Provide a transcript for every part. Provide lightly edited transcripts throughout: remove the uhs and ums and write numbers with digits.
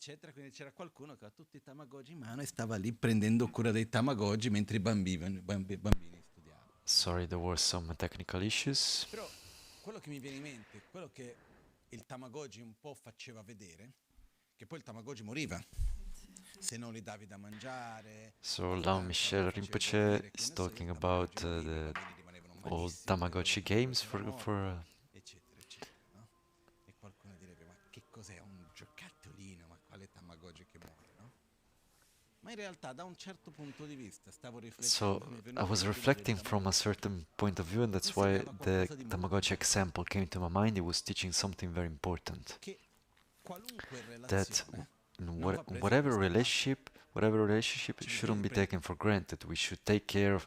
eccetera. Quindi c'era qualcuno che aveva tutti i Tamagotchi in mano e stava lì prendendo cura dei Tamagotchi mentre i bambini studiavano, no? Sorry, there were some technical issues. Però quello che mi viene in mente, quello che il Tamagotchi un po' faceva vedere, che poi il Tamagotchi moriva se non gli davi da mangiare So Lao abbastanza o lo Michel facevi Rinpoche dormire, che is ne so io, talking il about Tamagotchi moriva, i the bambini rimanevano old malissimi, vedevano Tamagotchi tutte games cose da morte, eccetera, eccetera, no? E qualcuno direbbe, ma che cos'è un giocattolino, ma quale Tamagotchi che muore, no? Ma in realtà da un certo punto di vista stavo So riflettendo e mi è I venuto was in mente del reflecting from a Tamagotchi, certain point of view, and mi that's why sembrava the qualcosa di molto Tamagotchi bello, example came to my mind. It was teaching something very important. che qualunque That relazione in non va presa a whatever testa bassa, relationship, it ci bisogna shouldn't di be taken prendere. for granted. We should take care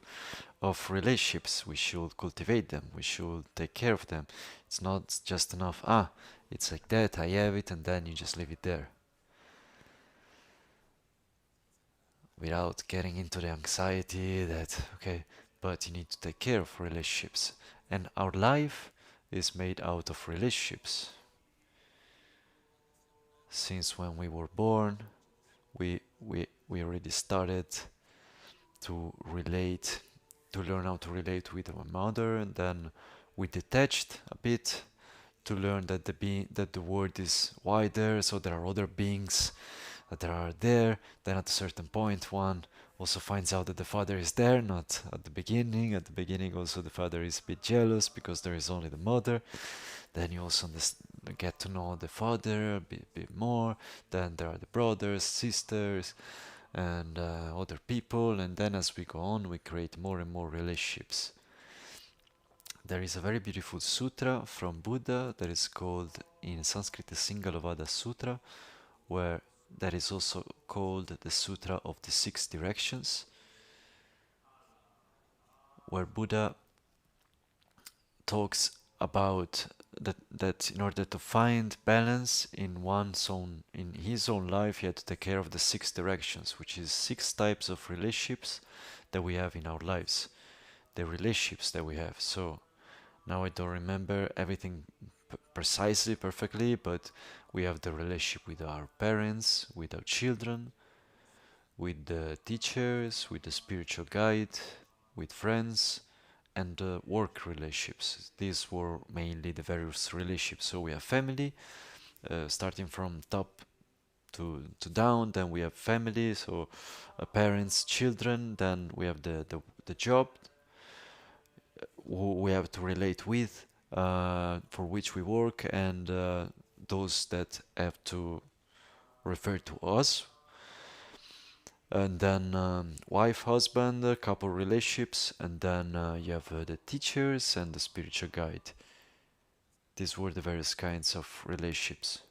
of relationships. We should cultivate them. We should take care of them. It's not just enough. Ah, it's like that. I have it, and then you just leave it there, without getting into the anxiety that okay. But you need to take care of relationships, and our life is made out of relationships. Since when we were born, we already started to relate, to learn how to relate with our mother, and then we detached a bit to learn that that the world is wider, so there are other beings that are there. Then at a certain point, one also finds out that the father is there, not at the beginning. At the beginning, also the father is a bit jealous because there is only the mother. Then you also get to know the father a bit more. Then there are the brothers, sisters, and other people. And then as we go on, we create more and more relationships. There is a very beautiful sutra from Buddha that is called in Sanskrit the Singalavada Sutra, where that is also called the Sutra of the Six Directions, where Buddha talks about that in order to find balance in in his own life, he had to take care of the six directions, which is six types of relationships that we have in our lives, the relationships that we have. So now I don't remember everything precisely, perfectly, but we have the relationship with our parents, with our children, with the teachers, with the spiritual guide, with friends, and work relationships. These were mainly the various relationships. So we have family, starting from top to down. Then we have family, so parents, children. Then we have the job who we have to relate with, for which we work, and those that have to refer to us. And then wife, husband, couple relationships, and then you have the teachers and the spiritual guide. These were the various kinds of relationships.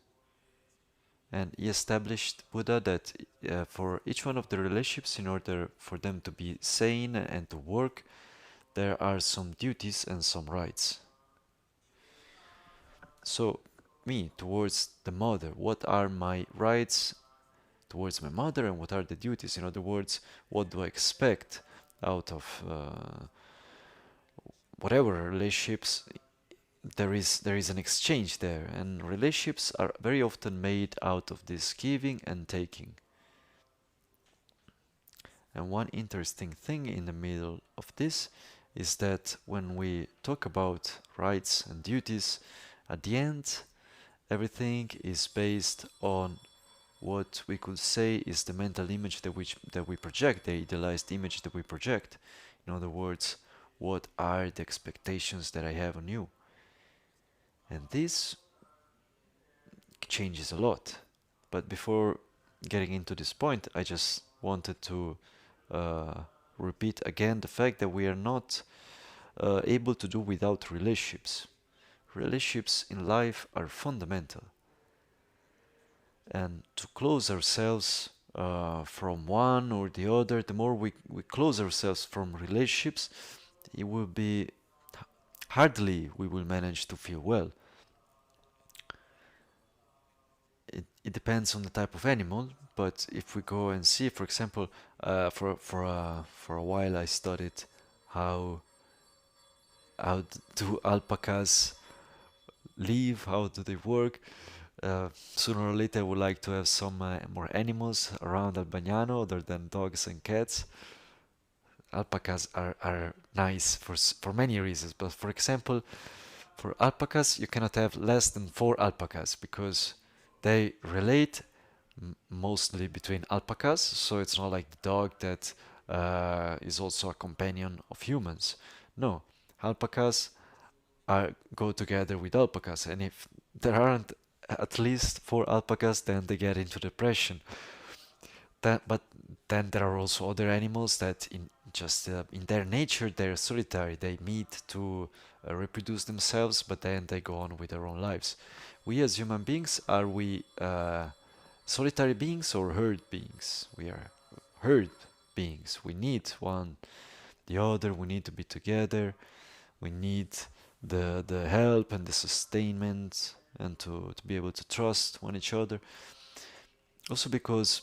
And he established Buddha that for each one of the relationships, in order for them to be sane and to work, there are some duties and some rights. So, me, towards the mother, what are my rights towards my mother and what are the duties? In other words, what do I expect out of whatever relationships? There is an exchange there, and relationships are very often made out of this giving and taking. And one interesting thing in the middle of this is that when we talk about rights and duties, at the end, everything is based on what we could say is the mental image that we project, the idealized image that we project. In other words, what are the expectations that I have on you? And this changes a lot. But before getting into this point, I just wanted to uh, repeat again the fact that we are not able to do without relationships. Relationships in life are fundamental. And to close ourselves from one or the other, the more we close ourselves from relationships, it will be hardly we will manage to feel well. It depends on the type of animal, but if we go and see, for example, for a while I studied how how do alpacas live, how do they work, Sooner or later, I would like to have some more animals around Albagnano other than dogs and cats. Alpacas are nice for many reasons, but for example, for alpacas, you cannot have less than 4 alpacas because they relate mostly between alpacas, so it's not like the dog that is also a companion of humans. No, alpacas go together with alpacas, and if there aren't at least 4 alpacas, then they get into depression. But then there are also other animals that in their nature they're solitary. They meet to reproduce themselves, but then they go on with their own lives. We as human beings, are we solitary beings or herd beings? We are herd beings. We need one the other. We need to be together. We need the help and the sustainment, and to be able to trust one each other. Also because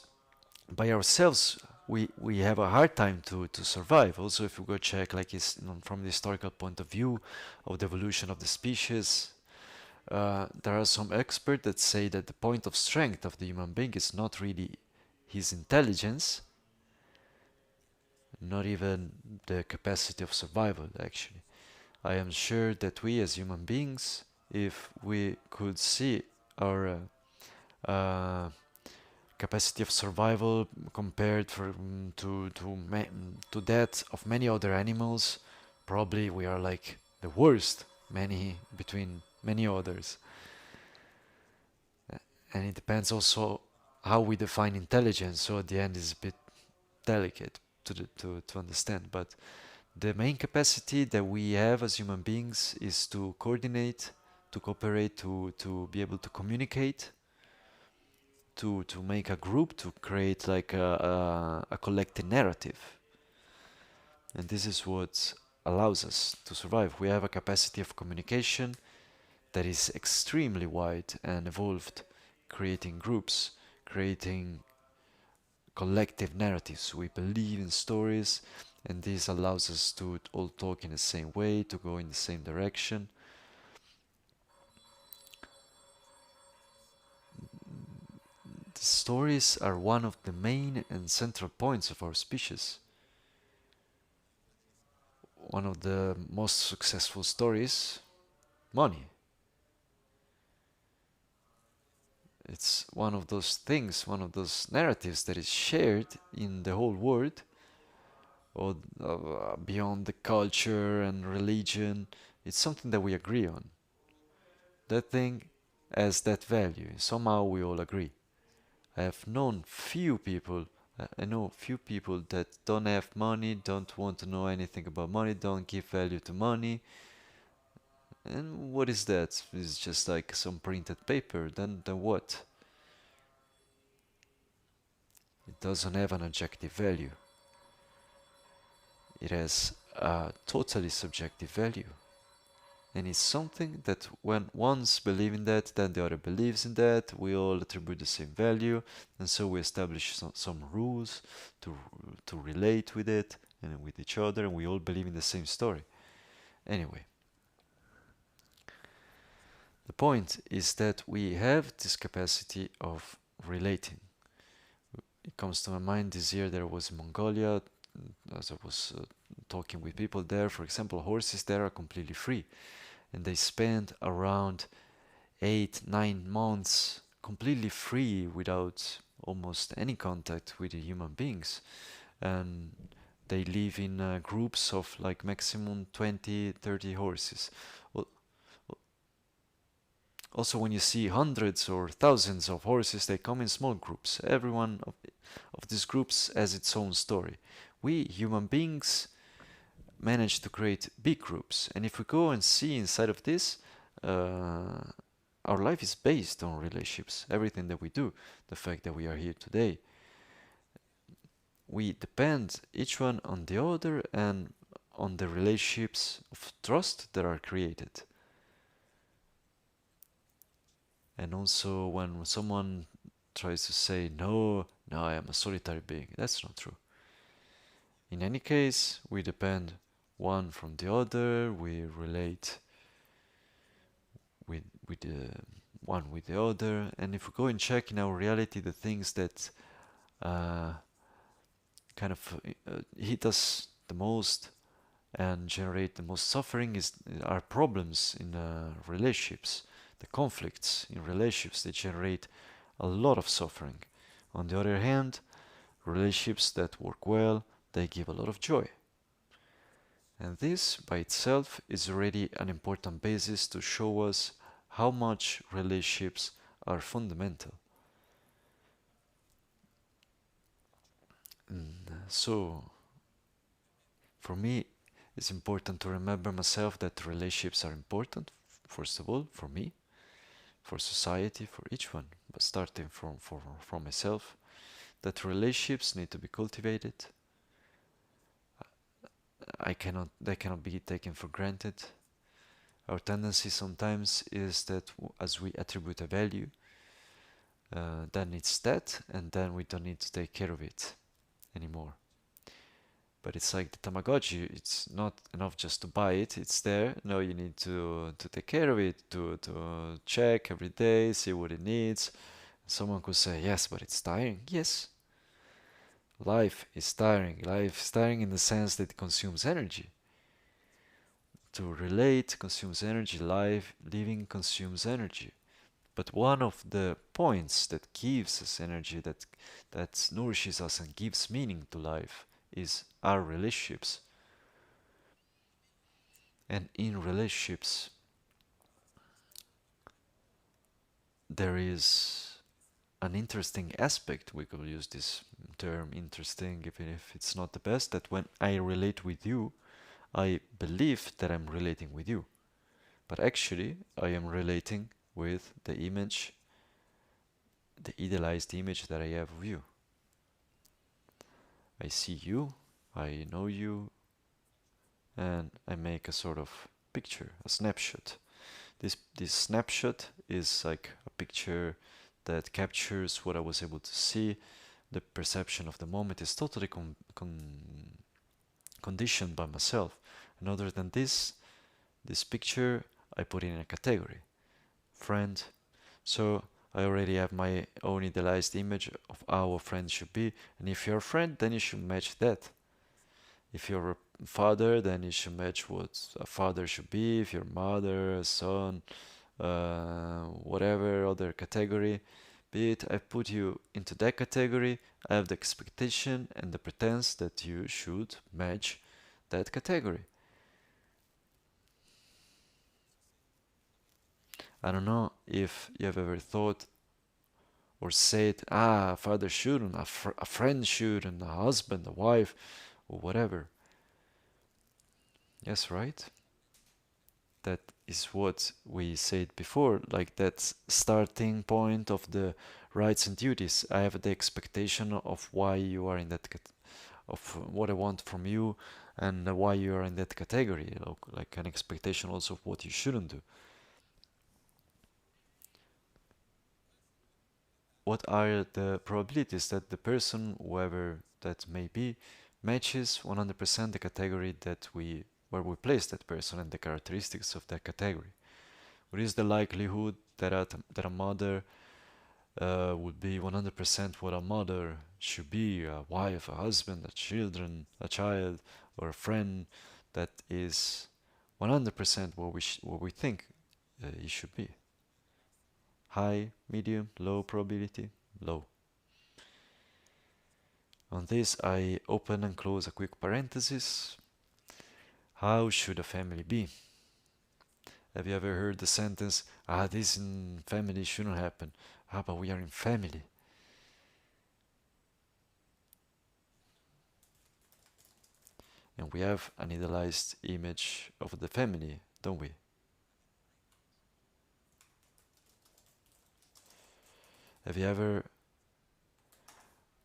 by ourselves we have a hard time to survive. Also, if we go check like from the historical point of view of the evolution of the species, there are some experts that say that the point of strength of the human being is not really his intelligence, not even the capacity of survival. Actually, I am sure that we as human beings, if we could see our capacity of survival compared to that of many other animals, probably we are like the worst many between many others. And it depends also how we define intelligence, so at the end is a bit delicate to understand. But the main capacity that we have as human beings is to coordinate, to cooperate, to be able to communicate, to make a group, to create like a collective narrative. And this is what allows us to survive. We have a capacity of communication that is extremely wide and evolved, creating groups, creating collective narratives. We believe in stories, and this allows us to all talk in the same way, to go in the same direction. The stories are one of the main and central points of our species. One of the most successful stories, money. It's one of those things, one of those narratives that is shared in the whole world, or beyond the culture and religion. It's something that we agree on. That thing has that value. Somehow we all agree. I have known few people. I know few people that don't have money, don't want to know anything about money, don't give value to money. And what is that? It's just like some printed paper. Then what? It doesn't have an objective value. It has a totally subjective value. And it's something that when one's believe in that, then the other believes in that, we all attribute the same value, and so we establish some rules to relate with it and with each other, and we all believe in the same story. Anyway, the point is that we have this capacity of relating. It comes to my mind this year there was in Mongolia, as I was talking with people there, for example, horses there are completely free, and they spend around 8-9 months completely free without almost any contact with the human beings, and they live in groups of like maximum 20-30 horses. Also, when you see hundreds or thousands of horses, they come in small groups. Every one of these groups has its own story. We human beings manage to create big groups, and if we go and see inside of this, our life is based on relationships. Everything that we do, the fact that we are here today, we depend each one on the other and on the relationships of trust that are created. And also, when someone tries to say, no, I am a solitary being, that's not true. In any case, we depend one from the other, we relate with one with the other. And if we go and check in our reality the things that kind of hit us the most and generate the most suffering are problems in relationships. The conflicts in relationships, they generate a lot of suffering. On the other hand, relationships that work well, they give a lot of joy. And this by itself is already an important basis to show us how much relationships are fundamental. And so, for me, it's important to remember myself that relationships are important, first of all, for me, for society, for each one, but starting from myself, that relationships need to be cultivated. They cannot be taken for granted. Our tendency sometimes is that as we attribute a value, then it's that, and then we don't need to take care of it anymore. But it's like the Tamagotchi, it's not enough just to buy it, it's there. No, you need to take care of it, to check every day, see what it needs. Someone could say, yes, but it's tiring. Yes, life is tiring. Life is tiring in the sense that it consumes energy. To relate consumes energy, living consumes energy. But one of the points that gives us energy, that nourishes us and gives meaning to life, is our relationships. And in relationships, there is an interesting aspect. We could use this term interesting, even if it's not the best, that when I relate with you, I believe that I'm relating with you. But actually, I am relating with the image, the idealized image that I have of you. I see you, I know you, and I make a sort of picture, a snapshot. This snapshot is like a picture that captures what I was able to see. The perception of the moment is totally conditioned by myself. And other than this picture I put in a category, friend. So I already have my own idealized image of how a friend should be. And if you're a friend, then you should match that. If you're a father, then you should match what a father should be. If you're a mother, a son, whatever other category, be it, I put you into that category. I have the expectation and the pretense that you should match that category. I don't know if you have ever thought or said, a father shouldn't, a friend shouldn't, a husband, a wife, or whatever. Yes, right? That is what we said before, like that starting point of the rights and duties. I have the expectation of why you are in that, of what I want from you, and why you are in that category, like an expectation also of what you shouldn't do. What are the probabilities that the person, whoever that may be, matches 100% the category where we place that person and the characteristics of that category? What is the likelihood that a mother would be 100% what a mother should be, a wife, a husband, a child, or a friend that is 100% what we think he should be? High, medium, low probability? Low. On this, I open and close a quick parenthesis. How should a family be? Have you ever heard the sentence, this in family shouldn't happen. But we are in family. And we have an idealized image of the family, don't we? Have you ever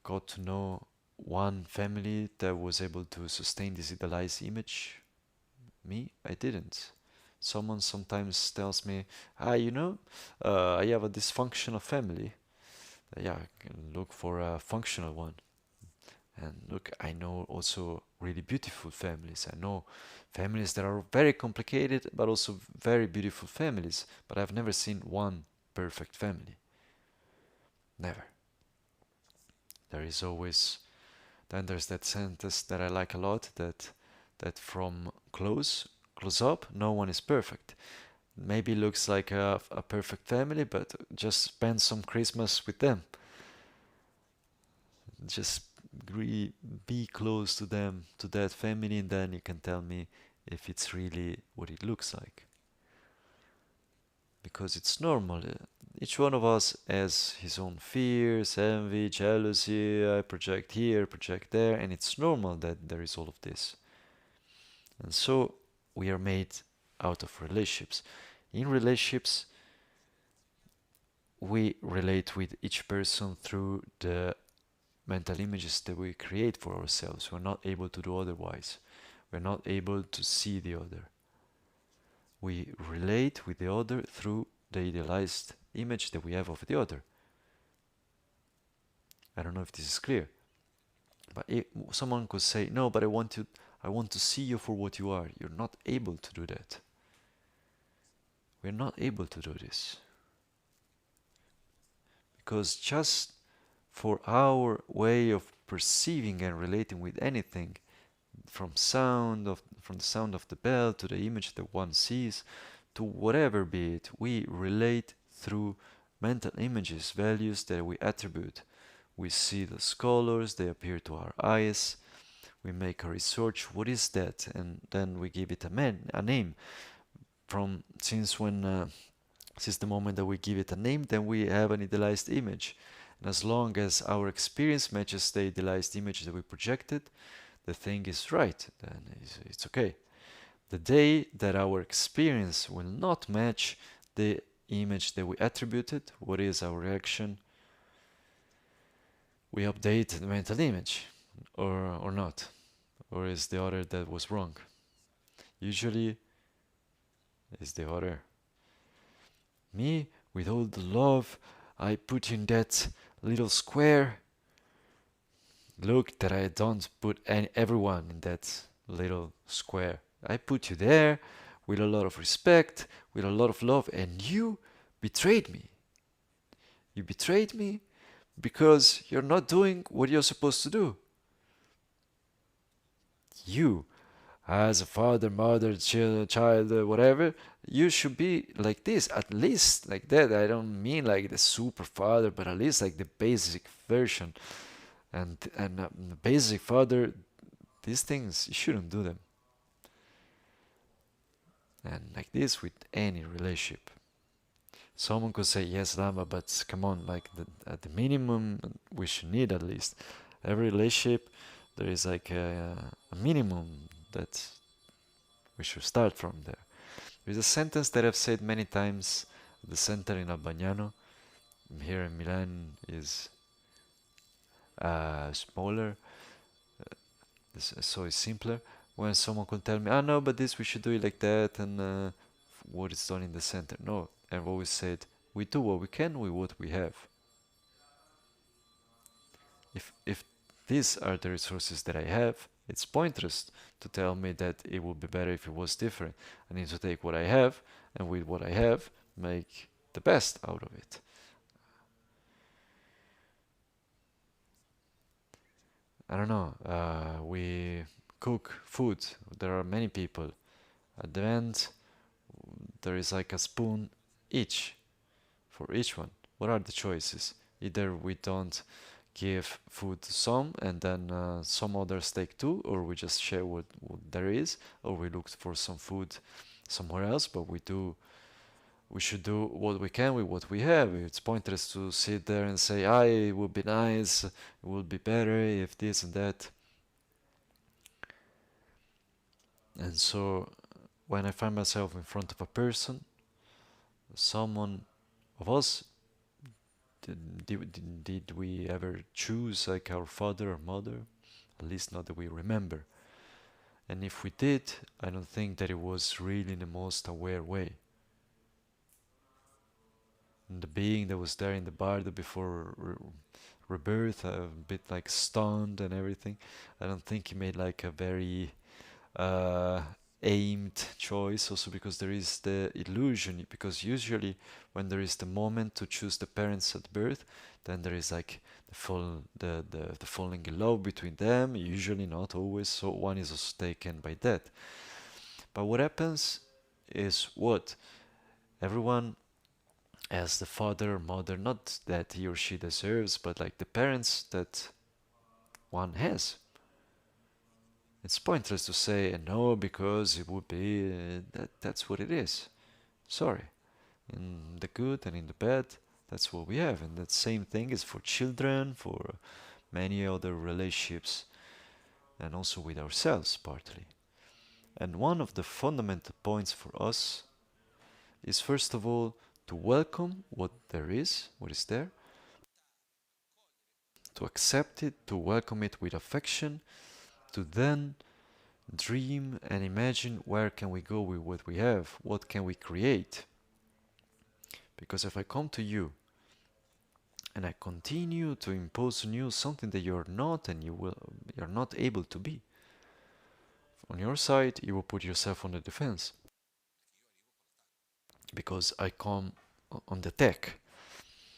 got to know one family that was able to sustain this idealized image? Me, I didn't. Someone sometimes tells me, I have a dysfunctional family. Yeah, I can look for a functional one. And look, I know also really beautiful families. I know families that are very complicated, but also very beautiful families. But I've never seen one perfect family. Never. There is always. Then there's that sentence that I like a lot, that from close up, no one is perfect. Maybe looks like a perfect family, but just spend some Christmas with them. Just be close to them, to that family, and then you can tell me if it's really what it looks like. Because it's normal. Each one of us has his own fears, envy, jealousy. I project here, project there, and it's normal that there is all of this. And so we are made out of relationships. In relationships, we relate with each person through the mental images that we create for ourselves. We're not able to do otherwise. We're not able to see the other. We relate with the other through the idealized image that we have of the other. I don't know if this is clear, but someone could say, "No, but I want to see you for what you are." You're not able to do that. We're not able to do this because just for our way of perceiving and relating with anything, from the sound of the bell to the image that one sees, to whatever be it, we relate through mental images, values that we attribute. We see those colors, they appear to our eyes. We make a research, what is that? And then we give it a name. Since the moment that we give it a name, then we have an idealized image. And as long as our experience matches the idealized image that we projected, the thing is right, then it's okay. The day that our experience will not match the image that we attributed, what is our reaction? We update the mental image, or not, or is the other that was wrong? Usually, it's the other. Me, with all the love I put in that little square. Look that I don't put everyone in that little square. I put you there with a lot of respect, with a lot of love, and you betrayed me. You betrayed me because you're not doing what you're supposed to do. You, as a father, mother, child, whatever, you should be like this, at least like that. I don't mean like the super father, but at least like the basic version. And the basic father, these things, you shouldn't do them. And like this with any relationship. Someone could say, yes, Lama, but come on, like at the minimum, we should need at least. Every relationship, there is like a minimum that we should start from there. There's a sentence that I've said many times. The center in Albagnano, here in Milan, is smaller, so it's simpler. When someone could tell me, no, but this we should do it like that, and what is done in the center. No, I've always said, we do what we can with what we have. If these are the resources that I have, it's pointless to tell me that it would be better if it was different. I need to take what I have, and with what I have, make the best out of it. I don't know, we cook food. There are many people. At the end, there is like a spoon each for each one. What are the choices? Either we don't give food to some and then some others take two, or we just share what there is, or we look for some food somewhere else, but we should do what we can with what we have. It's pointless to sit there and say, it would be nice, it would be better if this and that. And so when I find myself in front of a person, someone of us, did we ever choose like our father or mother? At least not that we remember. And if we did, I don't think that it was really in the most aware way. And the being that was there in the bardo before rebirth, a bit like stunned and everything, I don't think he made like a very aimed choice, also because there is the illusion, because usually when there is the moment to choose the parents at birth, then there is like the falling in love between them, usually, not always, so one is also taken by that. But what happens is what everyone has the father or mother, not that he or she deserves, but like the parents that one has. It's pointless to say no because it would be that's what it is. Sorry. In the good and in the bad, that's what we have. And that same thing is for children, for many other relationships, and also with ourselves partly. And one of the fundamental points for us is first of all to welcome what there is, what is there, to accept it, to welcome it with affection, to then dream and imagine where can we go with what we have, what can we create. Because if I come to you and I continue to impose on you something that you're not and you're not able to be, on your side you will put yourself on the defense. Because I come on the tech.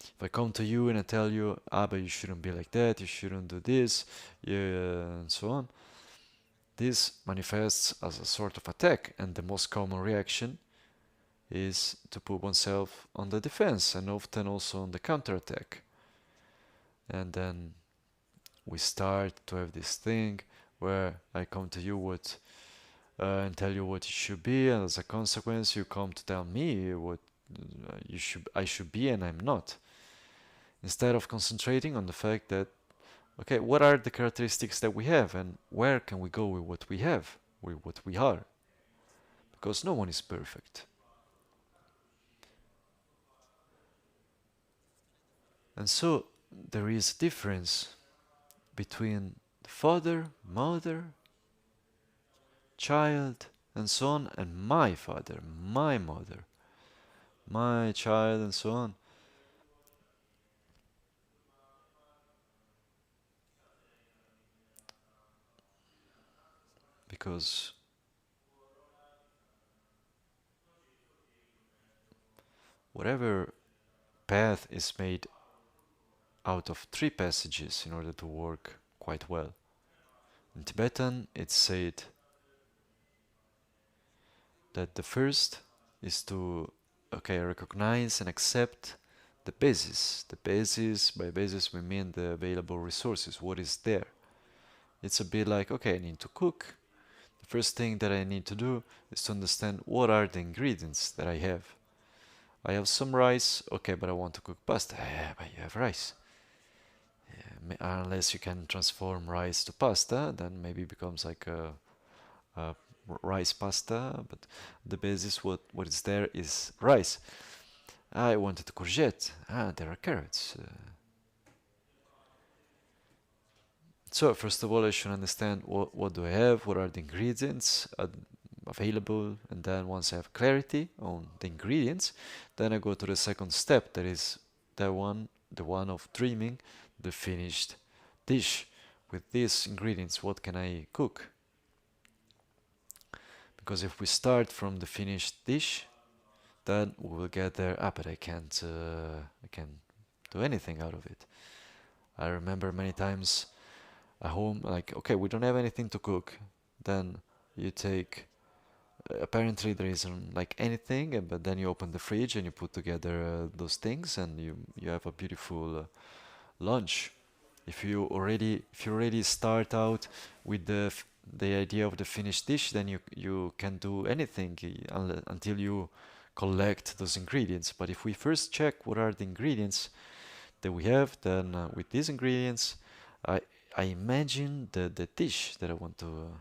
If I come to you and I tell you, but you shouldn't be like that, you shouldn't do this, yeah, and so on, this manifests as a sort of attack, and the most common reaction is to put oneself on the defense and often also on the counterattack. And then we start to have this thing where I come to you and tell you what you should be, and as a consequence, you come to tell me what I should be, and I'm not. Instead of concentrating on the fact that, okay, what are the characteristics that we have, and where can we go with what we have, with what we are? Because no one is perfect. And so there is a difference between the father, mother, child, and so on, and my father, my mother, my child, and so on. Because whatever path is made out of three passages in order to work quite well. In Tibetan, it's said that the first is to recognize and accept the basis. The basis, by basis we mean the available resources, what is there. It's a bit like, okay, I need to cook. The first thing that I need to do is to understand what are the ingredients that I have. I have some rice, okay, but I want to cook pasta. Yeah, but you have rice. Yeah, unless you can transform rice to pasta, then maybe it becomes like a rice pasta, but the basis what is there is rice. I wanted courgette. There are carrots. So first of all, I should understand what do I have, what are the ingredients available, and then once I have clarity on the ingredients, then I go to the second step, that is the one of dreaming the finished dish. With these ingredients, what can I cook? Because if we start from the finished dish, then we will get there. But I can't do anything out of it. I remember many times at home, like, okay, we don't have anything to cook. Then you take, apparently there isn't like anything, but then you open the fridge and you put together those things, and you have a beautiful lunch. If you already start out with the idea of the finished dish, then you can do anything until you collect those ingredients. But if we first check what are the ingredients that we have, then with these ingredients, I I imagine the dish that I want to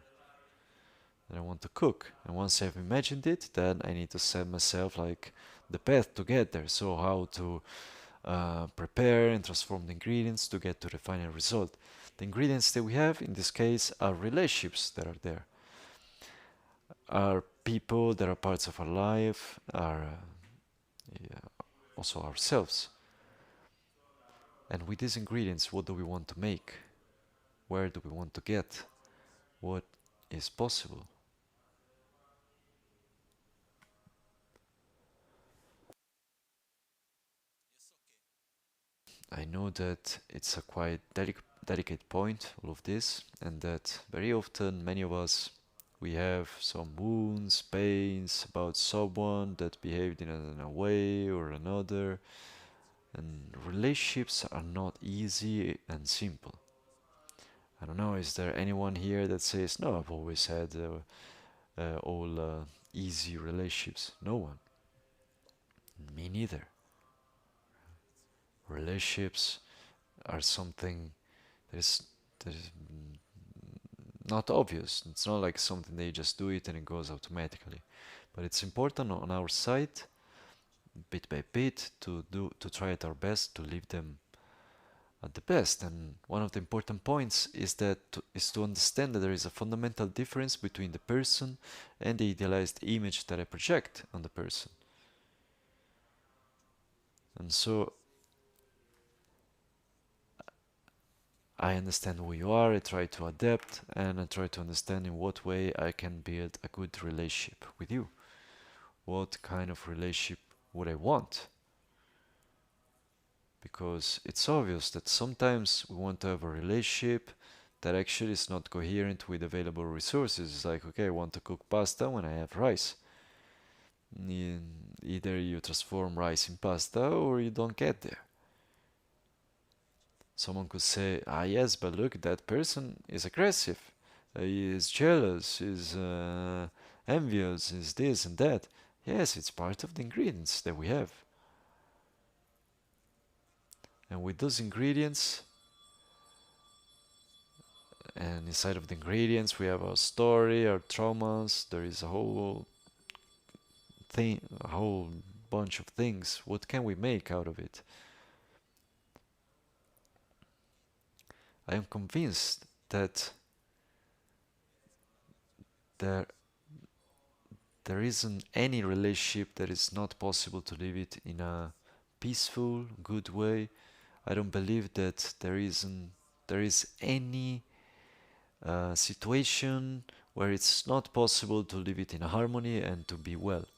cook. And once I've imagined it, then I need to set myself like the path to get there. So how to prepare and transform the ingredients to get to the final result. The ingredients that we have in this case are relationships that are there, are people that are parts of our life, are yeah, also ourselves. And with these ingredients, what do we want to make? Where do we want to get? What is possible? I know that it's a quite delicate point, all of this, and that very often many of us we have some wounds, pains about someone that behaved in a way or another, and relationships are not easy and simple. I don't know, is there anyone here that says, no, I've always had all easy relationships? No one. Me neither. Relationships are something that is not obvious. It's not like something they just do it and it goes automatically. But it's important on our side, bit by bit, to try at our best to live them at the best. And one of the important points is to understand that there is a fundamental difference between the person and the idealized image that I project on the person. And so I understand who you are, I try to adapt, and I try to understand in what way I can build a good relationship with you. What kind of relationship would I want? Because it's obvious that sometimes we want to have a relationship that actually is not coherent with available resources. It's like, okay, I want to cook pasta when I have rice. Either you transform rice in pasta or you don't get there. Someone could say, yes, but look, that person is aggressive, he is jealous, is envious, is this and that. Yes, it's part of the ingredients that we have. And with those ingredients, and inside of the ingredients, we have our story, our traumas, there is a whole bunch of things. What can we make out of it? I am convinced that there isn't any relationship that is not possible to live it in a peaceful, good way. I don't believe that there is any situation where it's not possible to live it in harmony and to be well.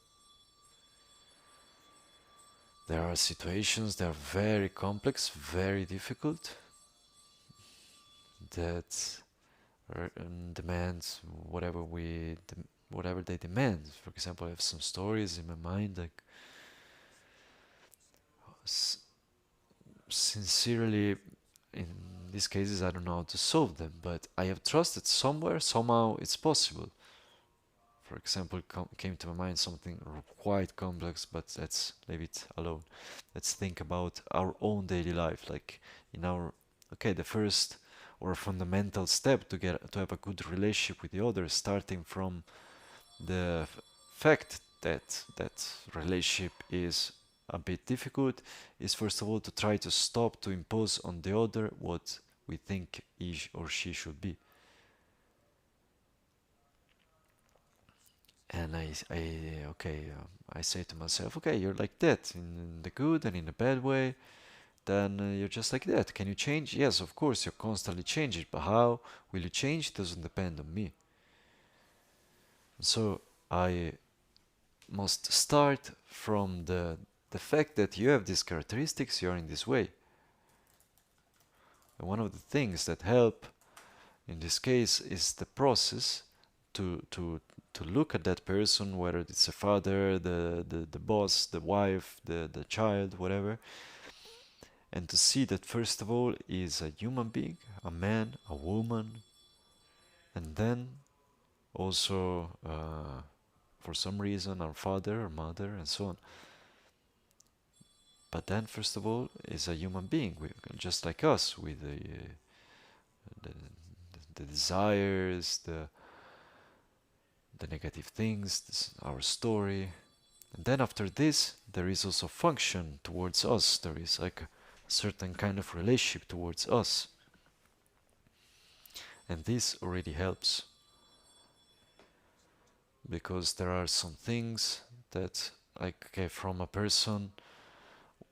There are situations that are very complex, very difficult, that demands whatever they demand. For example, I have some stories in my mind, like sincerely, in these cases, I don't know how to solve them, but I have trusted somewhere, somehow it's possible. For example, came to my mind something quite complex, but let's leave it alone. Let's think about our own daily life, like in our, okay, the first or fundamental step to have a good relationship with the other, starting from the fact that that relationship is a bit difficult, is first of all to try to stop to impose on the other what we think he or she should be. And I say to myself, okay, you're like that in the good and in the bad way. Then you're just like that. Can you change? Yes, of course, you're constantly changing. But how will you change? It doesn't depend on me. So I must start from the fact that you have these characteristics, you're in this way. And one of the things that help in this case is the process to look at that person, whether it's a father, the boss, the wife, the child, whatever, and to see that first of all is a human being, a man, a woman, and then also for some reason our father or mother and so on. But then first of all is a human being, just like us, with the desires, the negative things, our story. And then after this, there is also function towards us. There is like a certain kind of relationship towards us. And this already helps. Because there are some things that, like, okay, from a person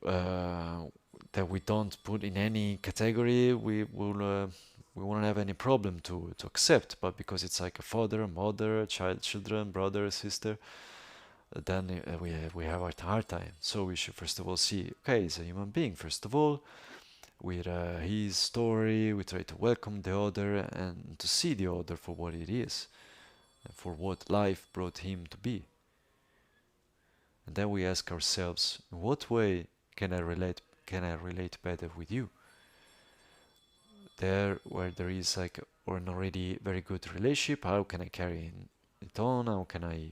that we don't put in any category, we won't have any problem to accept. But because it's like a father, a mother, a child, children, brother, sister, then we have a hard time. So we should first of all see, okay, it's a human being first of all, with his story. We try to welcome the other and to see the other for what it is, and for what life brought him to be. And then we ask ourselves, in what way can I relate? Can I relate better with you? There, where there is like an already very good relationship, how can I carry it on? How can I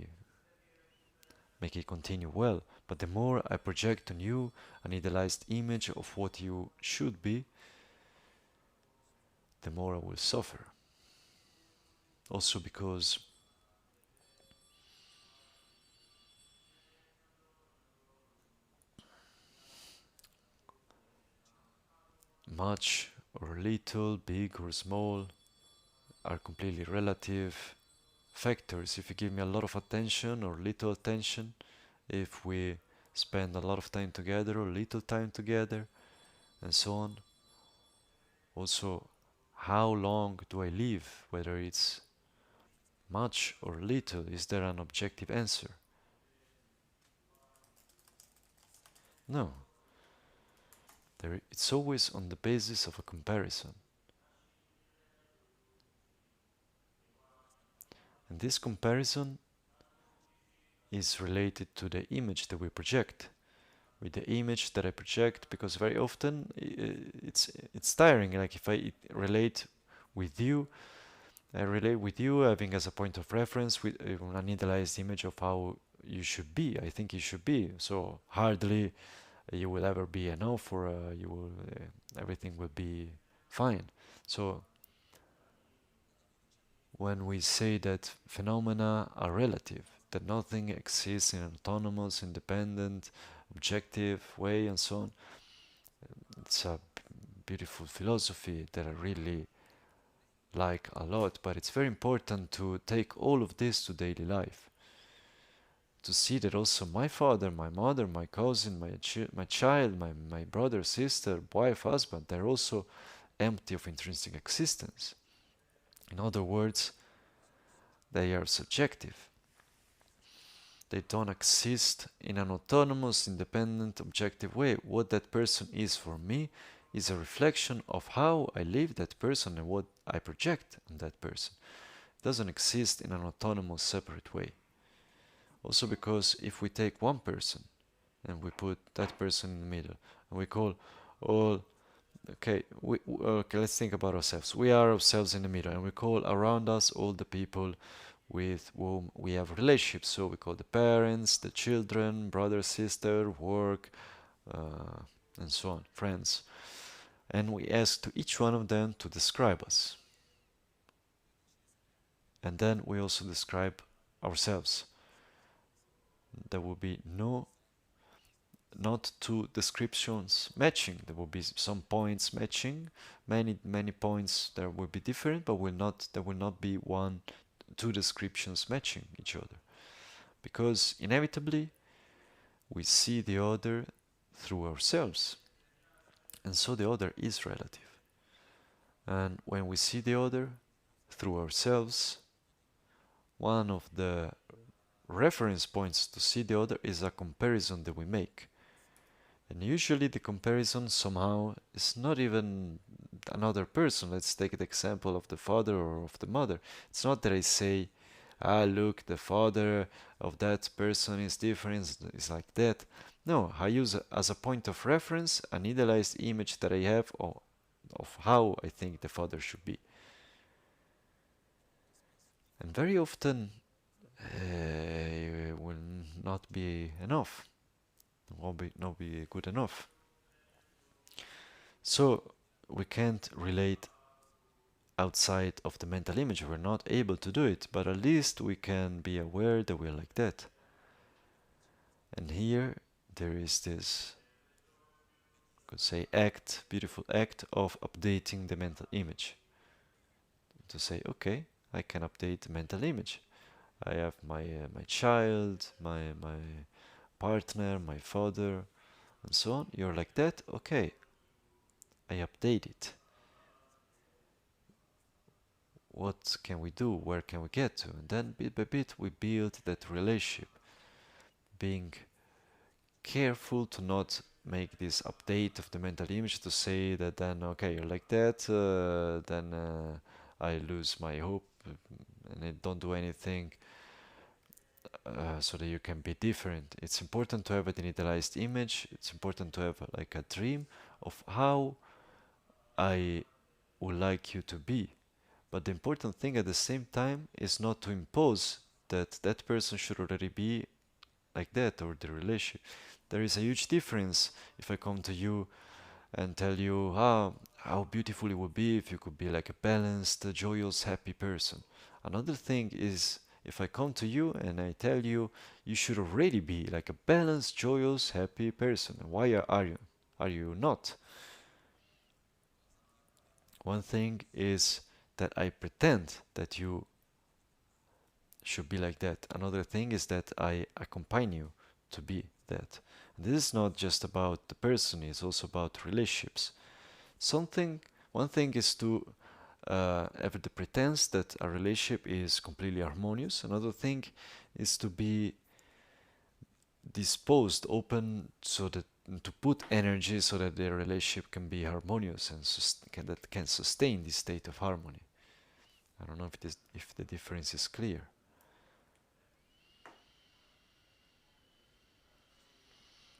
make it continue well? But the more I project on you an idealized image of what you should be, the more I will suffer. Also because much or little, big or small, are completely relative factors. If you give me a lot of attention or little attention, if we spend a lot of time together or little time together, and so on. Also, how long do I live? Whether it's much or little, is there an objective answer? No. It's always on the basis of a comparison. And this comparison is related to the image that we project. With the image that I project, because very often it's tiring. Like if I relate with you, I relate with you having as a point of reference with an idealized image of how you should be. I think you should be. So hardly you will ever be enough, or you will everything will be fine. So when we say that phenomena are relative, that nothing exists in an autonomous, independent, objective way, and so on, it's a beautiful philosophy that I really like a lot. But it's very important to take all of this to daily life, to see that also my father, my mother, my cousin, my child, my brother, sister, wife, husband, they're also empty of intrinsic existence. In other words, they are subjective. They don't exist in an autonomous, independent, objective way. What that person is for me is a reflection of how I live that person and what I project on that person. It doesn't exist in an autonomous, separate way. Also because if we take one person and we put that person in the middle and we call all, okay, let's think about ourselves. We are ourselves in the middle and we call around us all the people with whom we have relationships. So we call the parents, the children, brother, sister, work, and so on, friends. And we ask to each one of them to describe us. And then we also describe ourselves. There will be not two descriptions matching. There will be some points matching, many points there will be different, but there will not be two descriptions matching each other, because inevitably we see the other through ourselves, and so the other is relative. And when we see the other through ourselves, one of the reference points to see the other is a comparison that we make. And usually the comparison somehow is not even another person. Let's take the example of the father or of the mother. It's not that I say, look, the father of that person is different, is like that. No, I use as a point of reference an idealized image that I have of how I think the father should be. And very often it will not be enough. Will not be good enough. So we can't relate outside of the mental image. We're not able to do it, but at least we can be aware that we're like that. And here there is this, could say, beautiful act of updating the mental image. To say, okay, I can update the mental image. I have my child, my partner, my father, and so on. You're like that, okay. I update it. What can we do? Where can we get to? And then bit by bit we build that relationship, being careful to not make this update of the mental image to say that then, okay, you're like that, then I lose my hope and I don't do anything so that you can be different. It's important to have an idealized image. It's important to have like a dream of how I would like you to be. But the important thing at the same time is not to impose that that person should already be like that, or the relationship. There is a huge difference if I come to you and tell you how beautiful it would be if you could be like a balanced, joyous, happy person. Another thing is if I come to you and I tell you you should already be like a balanced, joyous, happy person. Why are you? Are you not? One thing is that I pretend that you should be like that. Another thing is that I accompany you to be that. And this is not just about the person, it's also about relationships. One thing is to have the pretense that a relationship is completely harmonious. Another thing is to be disposed, open, so that to put energy so that the relationship can be harmonious and that can sustain this state of harmony. I don't know if the difference is clear.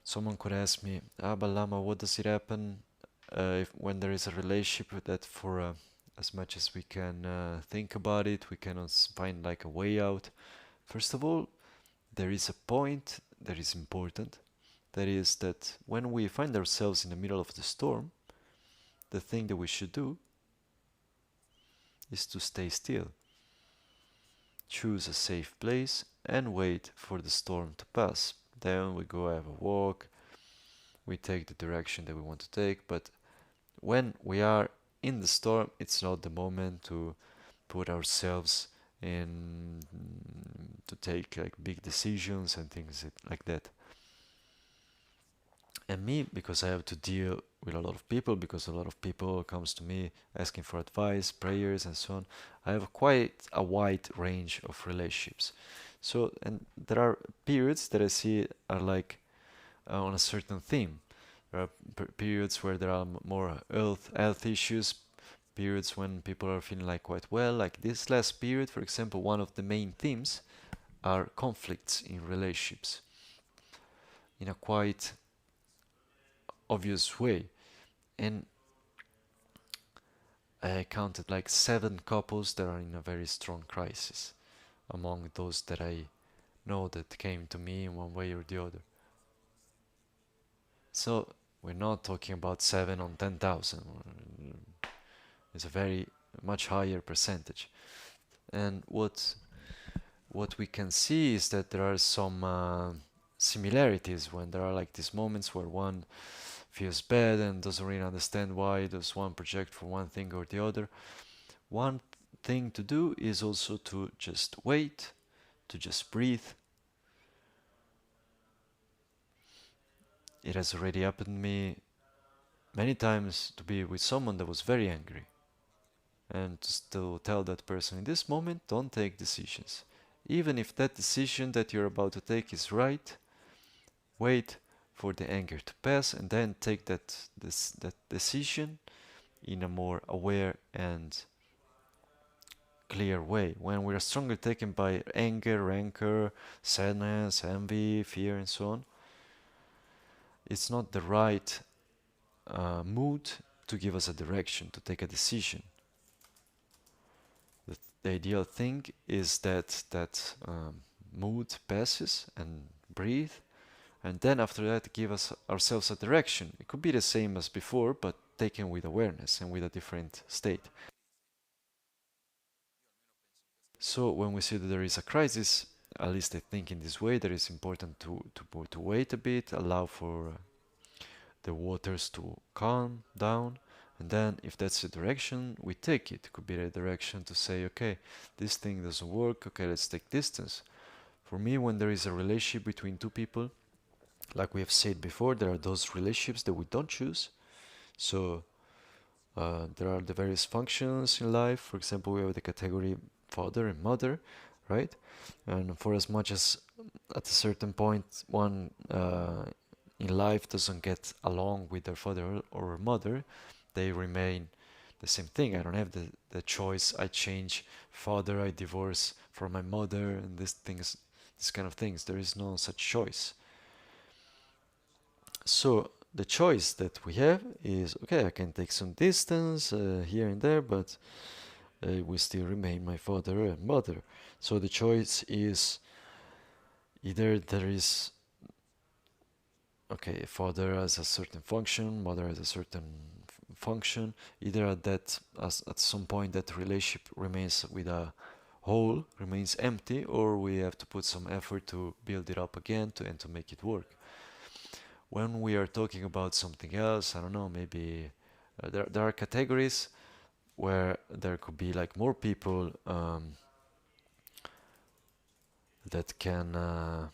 Someone could ask me, but Lama, what does it happen if when there is a relationship that for as much as we can think about it, we cannot find like a way out? First of all, there is a point that is important. That is that when we find ourselves in the middle of the storm, the thing that we should do is to stay still. Choose a safe place and wait for the storm to pass. Then we go have a walk, we take the direction that we want to take, but when we are in the storm, it's not the moment to put ourselves in to take like big decisions and things like that. And me, because I have to deal with a lot of people, because a lot of people comes to me asking for advice, prayers and so on, I have quite a wide range of relationships. So, and there are periods that I see are like on a certain theme. There are periods where there are more health issues, periods when people are feeling like quite well. Like this last period, for example, one of the main themes are conflicts in relationships in a quite obvious way. And I counted like 7 couples that are in a very strong crisis among those that I know that came to me in one way or the other. So we're not talking about 7 on 10,000. It's a very much higher percentage. And what we can see is that there are some similarities when there are like these moments where one feels bad and doesn't really understand why does one project for one thing or the other. One thing to do is also to just wait, to just breathe. It has already happened to me many times to be with someone that was very angry and to tell that person, in this moment, don't take decisions. Even if that decision that you're about to take is right, wait for the anger to pass and then take that decision in a more aware and clear way. When we are strongly taken by anger, rancor, sadness, envy, fear, and so on, it's not the right mood to give us a direction, to take a decision. The ideal thing is that mood passes and breathe, and then after that give ourselves a direction. It could be the same as before, but taken with awareness and with a different state. So when we see that there is a crisis, at least I think in this way, that it's important to wait a bit, allow for the waters to calm down, and then if that's the direction, we take it. It could be the direction to say, okay, this thing doesn't work, okay, let's take distance. For me, when there is a relationship between two people, like we have said before, there are those relationships that we don't choose. So there are the various functions in life. For example, we have the category father and mother, right? And for as much as at a certain point one in life doesn't get along with their father or mother, they remain the same thing. I don't have the choice. I change father, I divorce from my mother, and these kind of things. There is no such choice. So the choice that we have is, okay, I can take some distance here and there, but we still remain my father and mother. So the choice is either there is, okay, father has a certain function, mother has a certain function. Either at some point that relationship remains with a hole, remains empty, or we have to put some effort to build it up again and to make it work. When we are talking about something else, I don't know, maybe there are categories where there could be like more people that can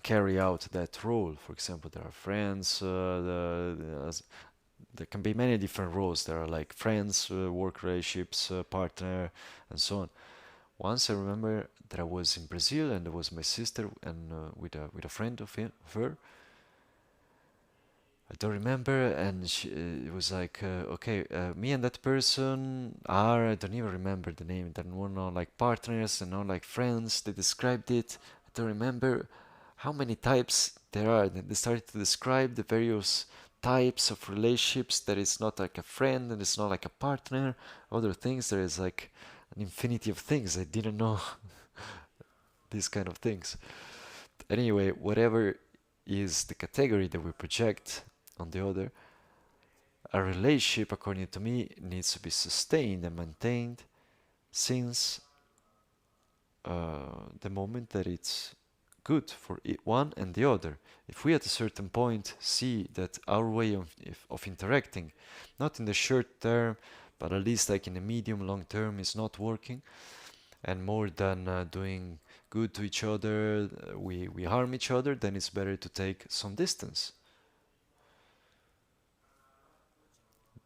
carry out that role. For example, there are friends, there can be many different roles. There are like friends, work relationships, partner, and so on. Once I remember that I was in Brazil and there was my sister and with a friend of her. I don't remember, and it was like, okay, me and that person are, I don't even remember the name, they were not like partners and not like friends, they described it, I don't remember how many types there are. They started to describe the various types of relationships, that it's not like a friend and it's not like a partner, other things, there is like an infinity of things, I didn't know these kind of things. Anyway, whatever is the category that we project on the other, a relationship, according to me, needs to be sustained and maintained since the moment that it's good for one and the other. If we at a certain point see that our way of interacting, not in the short term, but at least like in the medium long term, is not working, and more than doing good to each other, we harm each other, then it's better to take some distance.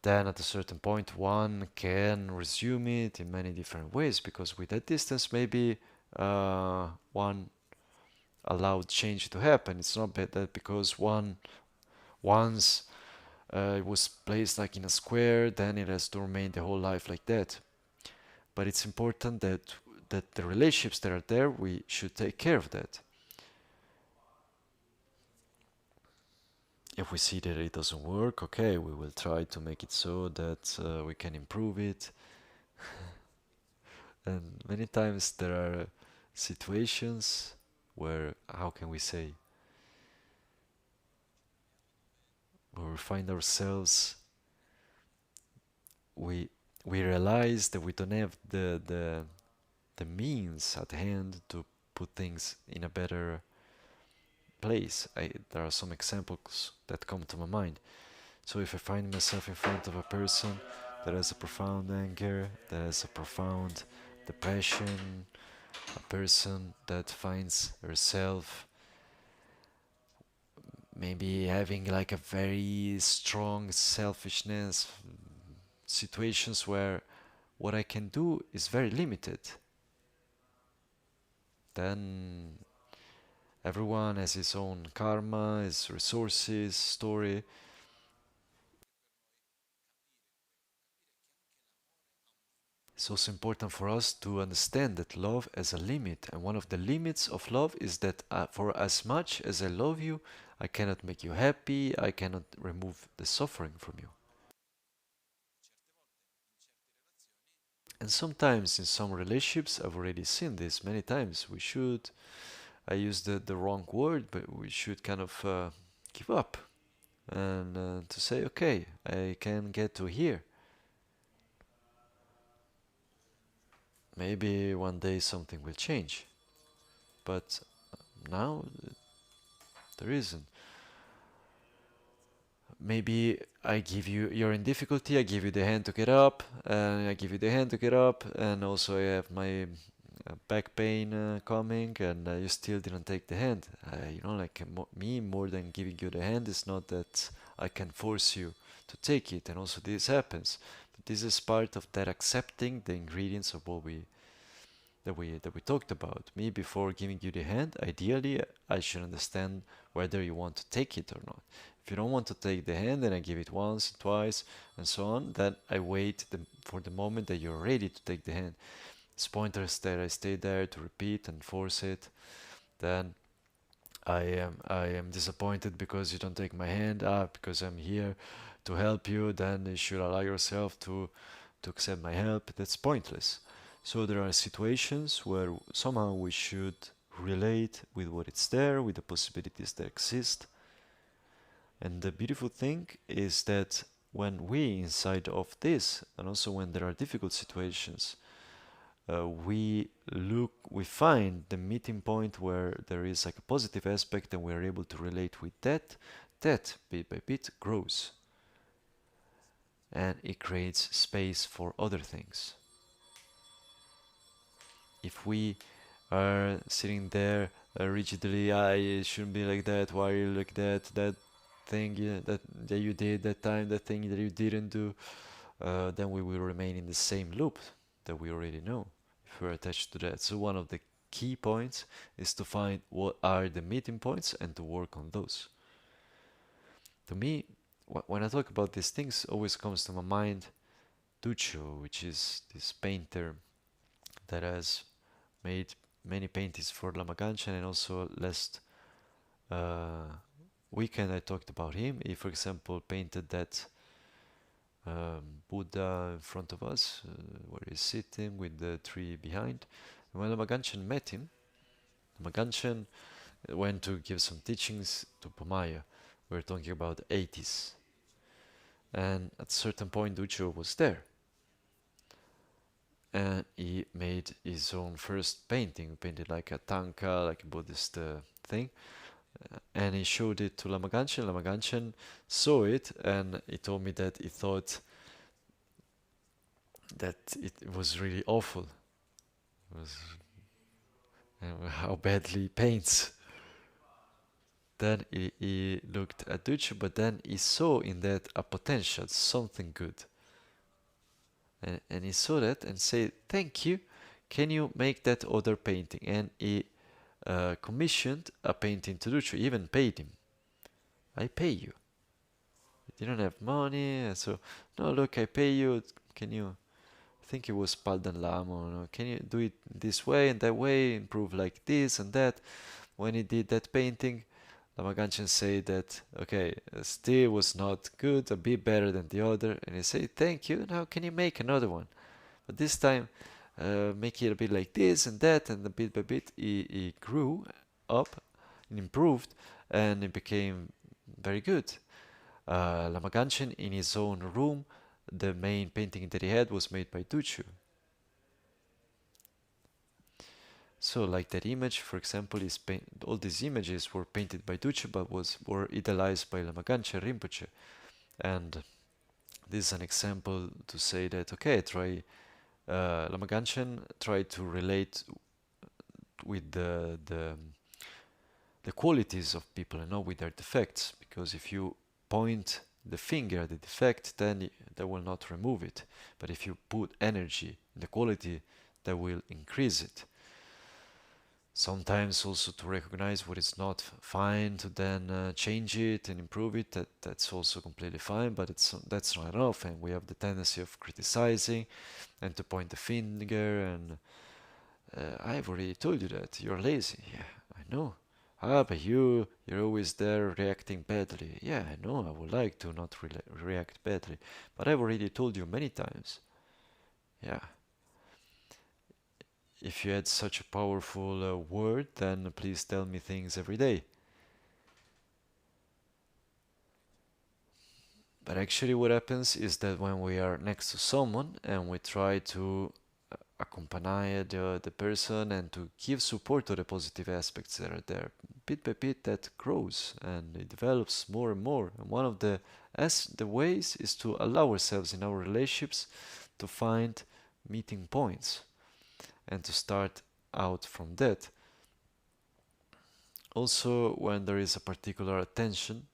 Then at a certain point one can resume it in many different ways, because with that distance maybe one allowed change to happen. It's not that because once it was placed like in a square, then it has to remain the whole life like that. But it's important that the relationships that are there, we should take care of that. If we see that it doesn't work, okay, we will try to make it so that we can improve it. And many times there are situations where, how can we say, where we find ourselves, we we realize that we don't have the means at hand to put things in a better place. There are some examples that come to my mind. So if I find myself in front of a person that has a profound anger, that has a profound depression, a person that finds herself maybe having like a very strong selfishness, situations where what I can do is very limited, then everyone has his own karma, his resources, story. It's also important for us to understand that love has a limit, and one of the limits of love is that for as much as I love you, I cannot make you happy, I cannot remove the suffering from you. And sometimes in some relationships, I've already seen this many times, I use the wrong word, but we should kind of give up and to say, okay, I can get to here. Maybe one day something will change, but now there isn't. Maybe you're in difficulty, I give you the hand to get up, and I give you the hand to get up, and also I have my back pain coming, and you still didn't take the hand. Like me, more than giving you the hand, is not that I can force you to take it, and also this happens. But this is part of that accepting the ingredients of what we that we talked about. Me, before giving you the hand, ideally I should understand whether you want to take it or not. If you don't want to take the hand, then I give it once, twice, and so on. Then I wait for the moment that you're ready to take the hand. It's pointless that I stay there to repeat and force it. Then I am disappointed because you don't take my hand. Because I'm here to help you. Then you should allow yourself to accept my help. That's pointless. So there are situations where somehow we should relate with what is there, with the possibilities that exist. And the beautiful thing is that when we inside of this, and also when there are difficult situations, we find the meeting point where there is like a positive aspect and we're able to relate with that bit by bit grows. And it creates space for other things. If we are sitting there rigidly, it shouldn't be like that, why are you like that, that thing that you did that time, that thing that you didn't do, then we will remain in the same loop that we already know if we're attached to that. So one of the key points is to find what are the meeting points and to work on those. To me, when I talk about these things, always comes to my mind Duccio, which is this painter that has made many paintings for Lama Gangchen, and also last weekend I talked about him. He, for example, painted that Buddha in front of us, where he's sitting with the tree behind. And when Lama Gangchen met him, Lama Gangchen went to give some teachings to Pamaya. We're talking about the 80s. And at a certain point, Duccio was there. And he made his own first painting. He painted like a tanka, like a Buddhist thing. And he showed it to Lama Gangchen. Lama Gangchen saw it, and he told me that he thought that it was really awful. It was how badly he paints. Then he looked at Duccio, but then he saw in that a potential, something good. And he saw that and said, thank you, can you make that other painting? And he commissioned a painting to Duccio, even paid him. I pay you. You don't have money, so no, look, I pay you. Can you? I think it was Paldan Lama. No? Can you do it this way and that way? Improve like this and that. When he did that painting, Lama Gangchen said that okay, still was not good, a bit better than the other, and he said thank you. Now can you make another one? But this time, make it a bit like this and that, and a bit by bit, he grew up and improved, and it became very good. Lama Gangchen, in his own room, the main painting that he had was made by Duccio. So, like that image, for example, all these images were painted by Duccio, but were idealized by Lama Gangchen Rinpoche. And this is an example to say that okay, Lama Gangchen tried to relate with the qualities of people and not with their defects, because if you point the finger at the defect, then that will not remove it. But if you put energy in the quality, that will increase it. Sometimes also to recognize what is not fine, to then change it and improve it. That's also completely fine, but that's not enough. And we have the tendency of criticizing and to point the finger. And I've already told you that you're lazy. Yeah, I know. But you're always there reacting badly. Yeah, I know. I would like to not react badly, but I've already told you many times. Yeah. If you had such a powerful word, then please tell me things every day. But actually what happens is that when we are next to someone and we try to accompany the person and to give support to the positive aspects that are there, bit by bit that grows and it develops more and more. And one of the ways is to allow ourselves in our relationships to find meeting points and to start out from that. Also, when there is a particular attention,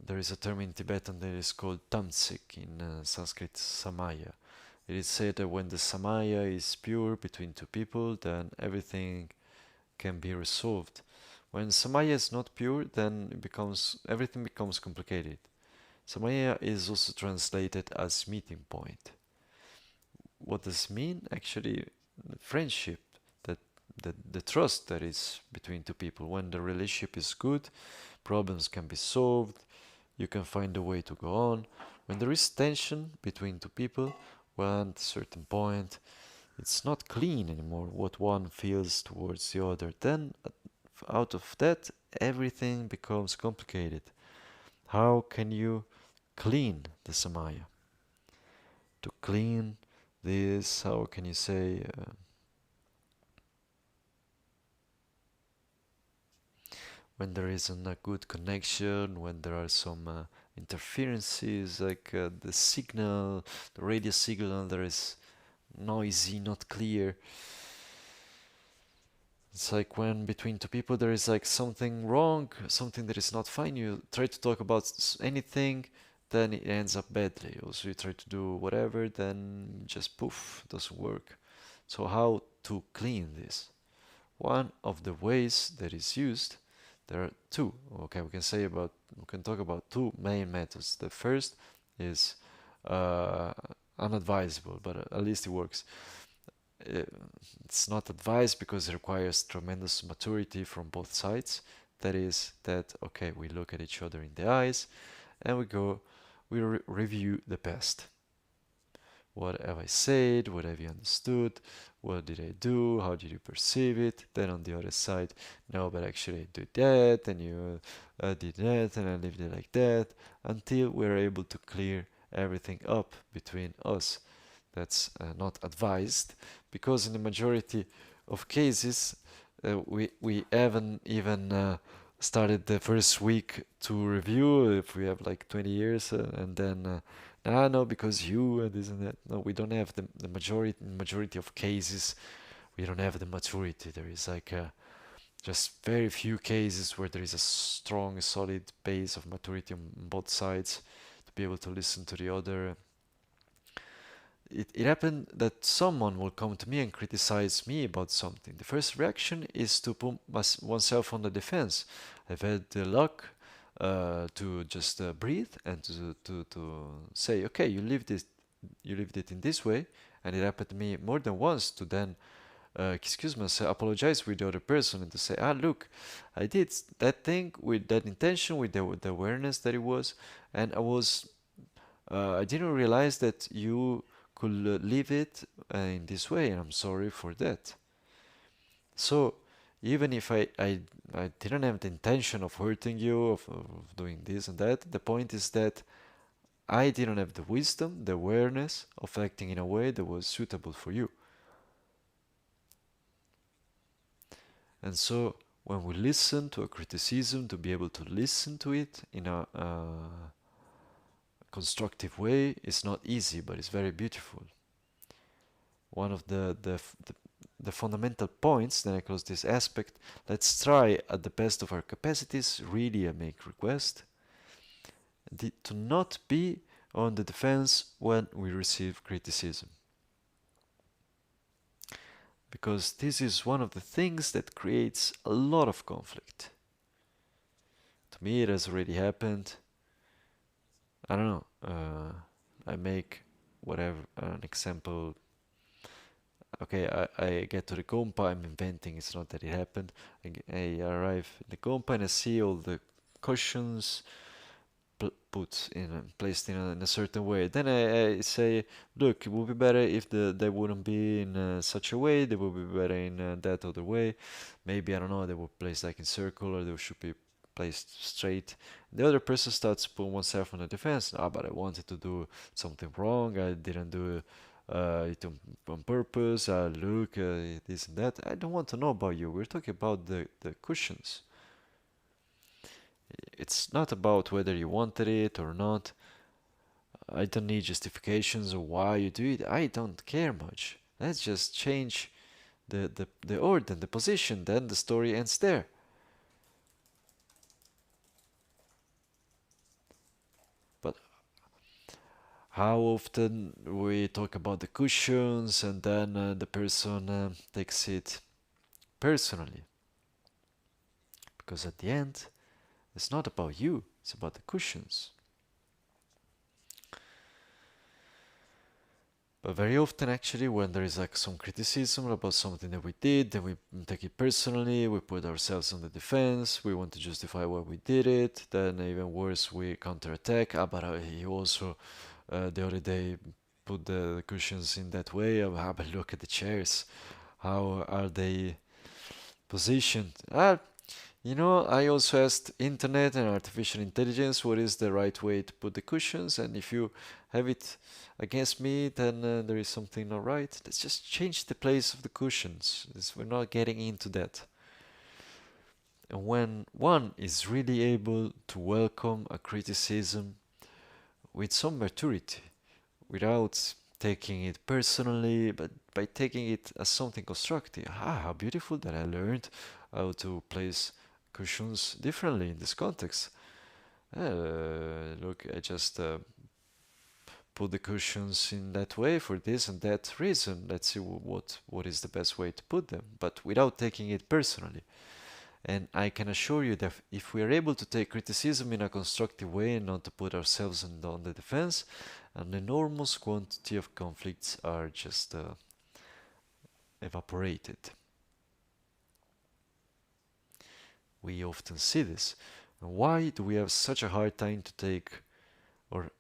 there is a term in Tibetan that is called tamsik, in Sanskrit samaya. It is said that when the samaya is pure between two people, then everything can be resolved. When samaya is not pure, then everything becomes complicated. Samaya is also translated as meeting point. What does it mean? Actually, friendship, that the trust that is between two people. When the relationship is good, problems can be solved, you can find a way to go on. When there is tension between two people, well, at a certain point, it's not clean anymore what one feels towards the other. Then, out of that, everything becomes complicated. How can you clean the samaya? To clean this, how can you say, when there isn't a good connection, when there are some interferences, like the signal, the radio signal, there is noisy, not clear. It's like when between two people there is like something wrong, something that is not fine. You try to talk about anything, then it ends up badly. Also, you try to do whatever, then just poof, doesn't work. So how to clean this? One of the ways that is used, there are two. Okay, we can talk about two main methods. The first is uh, unadvisable, but at least it works. Uh, it's not advised because it requires tremendous maturity from both sides. That is that, okay, we look at each other in the eyes and we review the past. What have I said? What have you understood? What did I do? How did you perceive it? Then on the other side, no, but actually I did that, and you did that, and I lived it like that, until we're able to clear everything up between us. That's not advised, because in the majority of cases, we haven't even started the first week to review if we have like 20 years, and then no, because you and this and that. No, we don't have the majority of cases. We don't have the maturity. There is like just very few cases where there is a strong, solid base of maturity on both sides to be able to listen to the other. It happened that someone will come to me and criticize me about something. The first reaction is to put oneself on the defense. I've had the luck to just breathe and to say, okay, you lived it in this way, and it happened to me more than once to then excuse myself, apologize with the other person, and to say, look, I did that thing with that intention, with the awareness that it was, and I didn't realize that you could live it in this way, and I'm sorry for that. So even if I didn't have the intention of hurting you, of doing this and that, the point is that I didn't have the wisdom, the awareness of acting in a way that was suitable for you. And so when we listen to a criticism, to be able to listen to it in a constructive way is not easy, but it's very beautiful. One of the fundamental points, then I close this aspect, let's try at the best of our capacities, really make request, to not be on the defense when we receive criticism. Because this is one of the things that creates a lot of conflict. To me, it has already happened. I don't know. I make whatever an example. Okay, I get to the compa, I'm inventing, it's not that it happened. I arrive in the compa and I see all the cushions put in, placed in a certain way. Then I say, look, it would be better if they wouldn't be in such a way, they would be better in that other way. Maybe, I don't know, they were placed like in circle, or they should be placed straight. The other person starts to put oneself on the defense. But I wanted to do something wrong, I didn't do it on purpose, look, this and that. I don't want to know about you. We're talking about the cushions. It's not about whether you wanted it or not. I don't need justifications of why you do it. I don't care much. Let's just change the order, the position, then the story ends there. But how often we talk about the cushions and then the person takes it personally. Because at the end, it's not about you, it's about the cushions. But very often, actually, when there is like some criticism about something that we did, then we take it personally, we put ourselves on the defense, we want to justify why we did it, then even worse, we counterattack. But he also, the other day, put the cushions in that way. But look at the chairs. How are they positioned? I also asked internet and artificial intelligence what is the right way to put the cushions, and if you have it against me, then there is something not right. Let's just change the place of the cushions. We're not getting into that. And when one is really able to welcome a criticism with some maturity, without taking it personally, but by taking it as something constructive. How beautiful that I learned how to place cushions differently in this context. Look, I just put the cushions in that way for this and that reason. Let's see what is the best way to put them, but without taking it personally. And I can assure you that if we are able to take criticism in a constructive way and not to put ourselves on the defense, an enormous quantity of conflicts are just evaporated. We often see this. And why do we have such a hard time to take or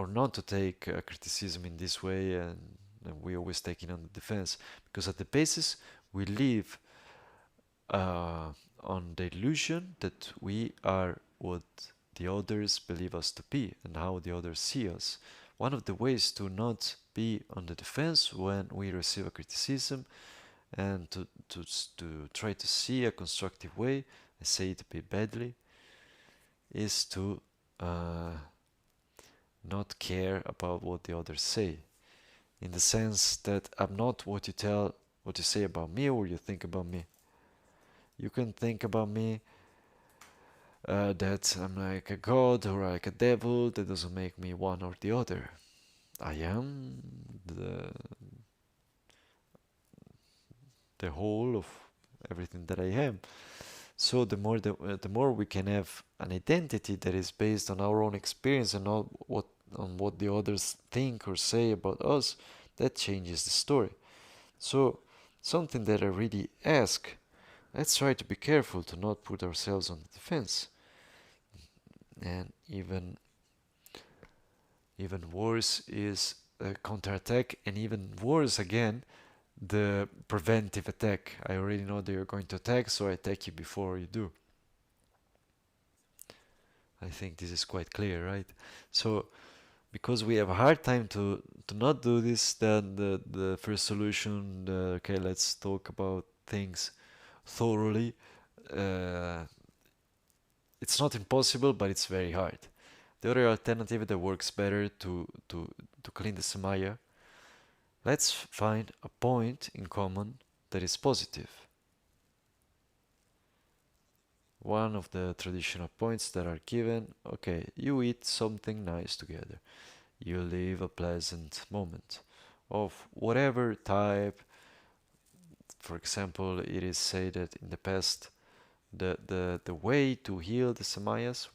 not to take criticism in this way, and we always take it on the defense? Because at the basis we live on the illusion that we are what the others believe us to be and how the others see us. One of the ways to not be on the defense when we receive a criticism and to try to see a constructive way, I say it a bit badly, is to not care about what the others say. In the sense that I'm not what you say about me or you think about me. You can think about me that I'm like a god or like a devil. That doesn't make me one or the other. I am the whole of everything that I am. So the more we can have an identity that is based on our own experience and not on what the others think or say about us, that changes the story. So something that I really ask, let's try to be careful to not put ourselves on the defense. And even worse is a counterattack, and even worse again, the preventive attack. I already know that you're going to attack, so I attack you before you do. I think this is quite clear, right? So because we have a hard time to not do this, then the first solution, okay, let's talk about things thoroughly. It's not impossible, but it's very hard. The other alternative that works better to clean the samaya, let's find a point in common that is positive. One of the traditional points that are given, okay, you eat something nice together. You live a pleasant moment of whatever type. For example, it is said that in the past, the way to heal the samayas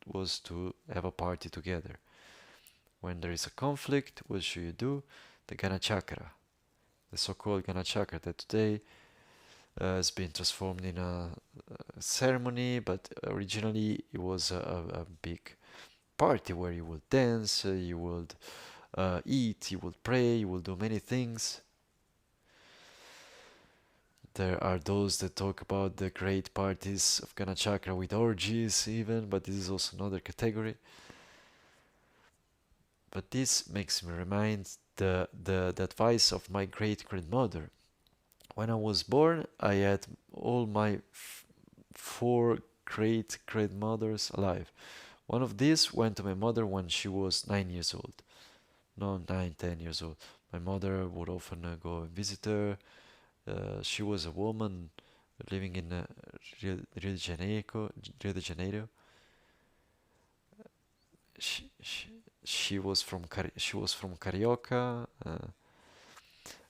was to have a party together. When there is a conflict, what should you do? The Gana Chakra, the so-called Gana Chakra that today has been transformed in a ceremony, but originally it was a big party where you would dance, you would eat, you would pray, you would do many things. There are those that talk about the great parties of Gana Chakra with orgies even, but this is also another category. But this makes me remind the advice of my great-grandmother. When I was born, I had all my 4 great-grandmothers alive. One of these went to my mother when she was 9 years old. No, 9, 10 years old. My mother would often go and visit her. She was a woman living in Rio de Janeiro. She she was from Carioca.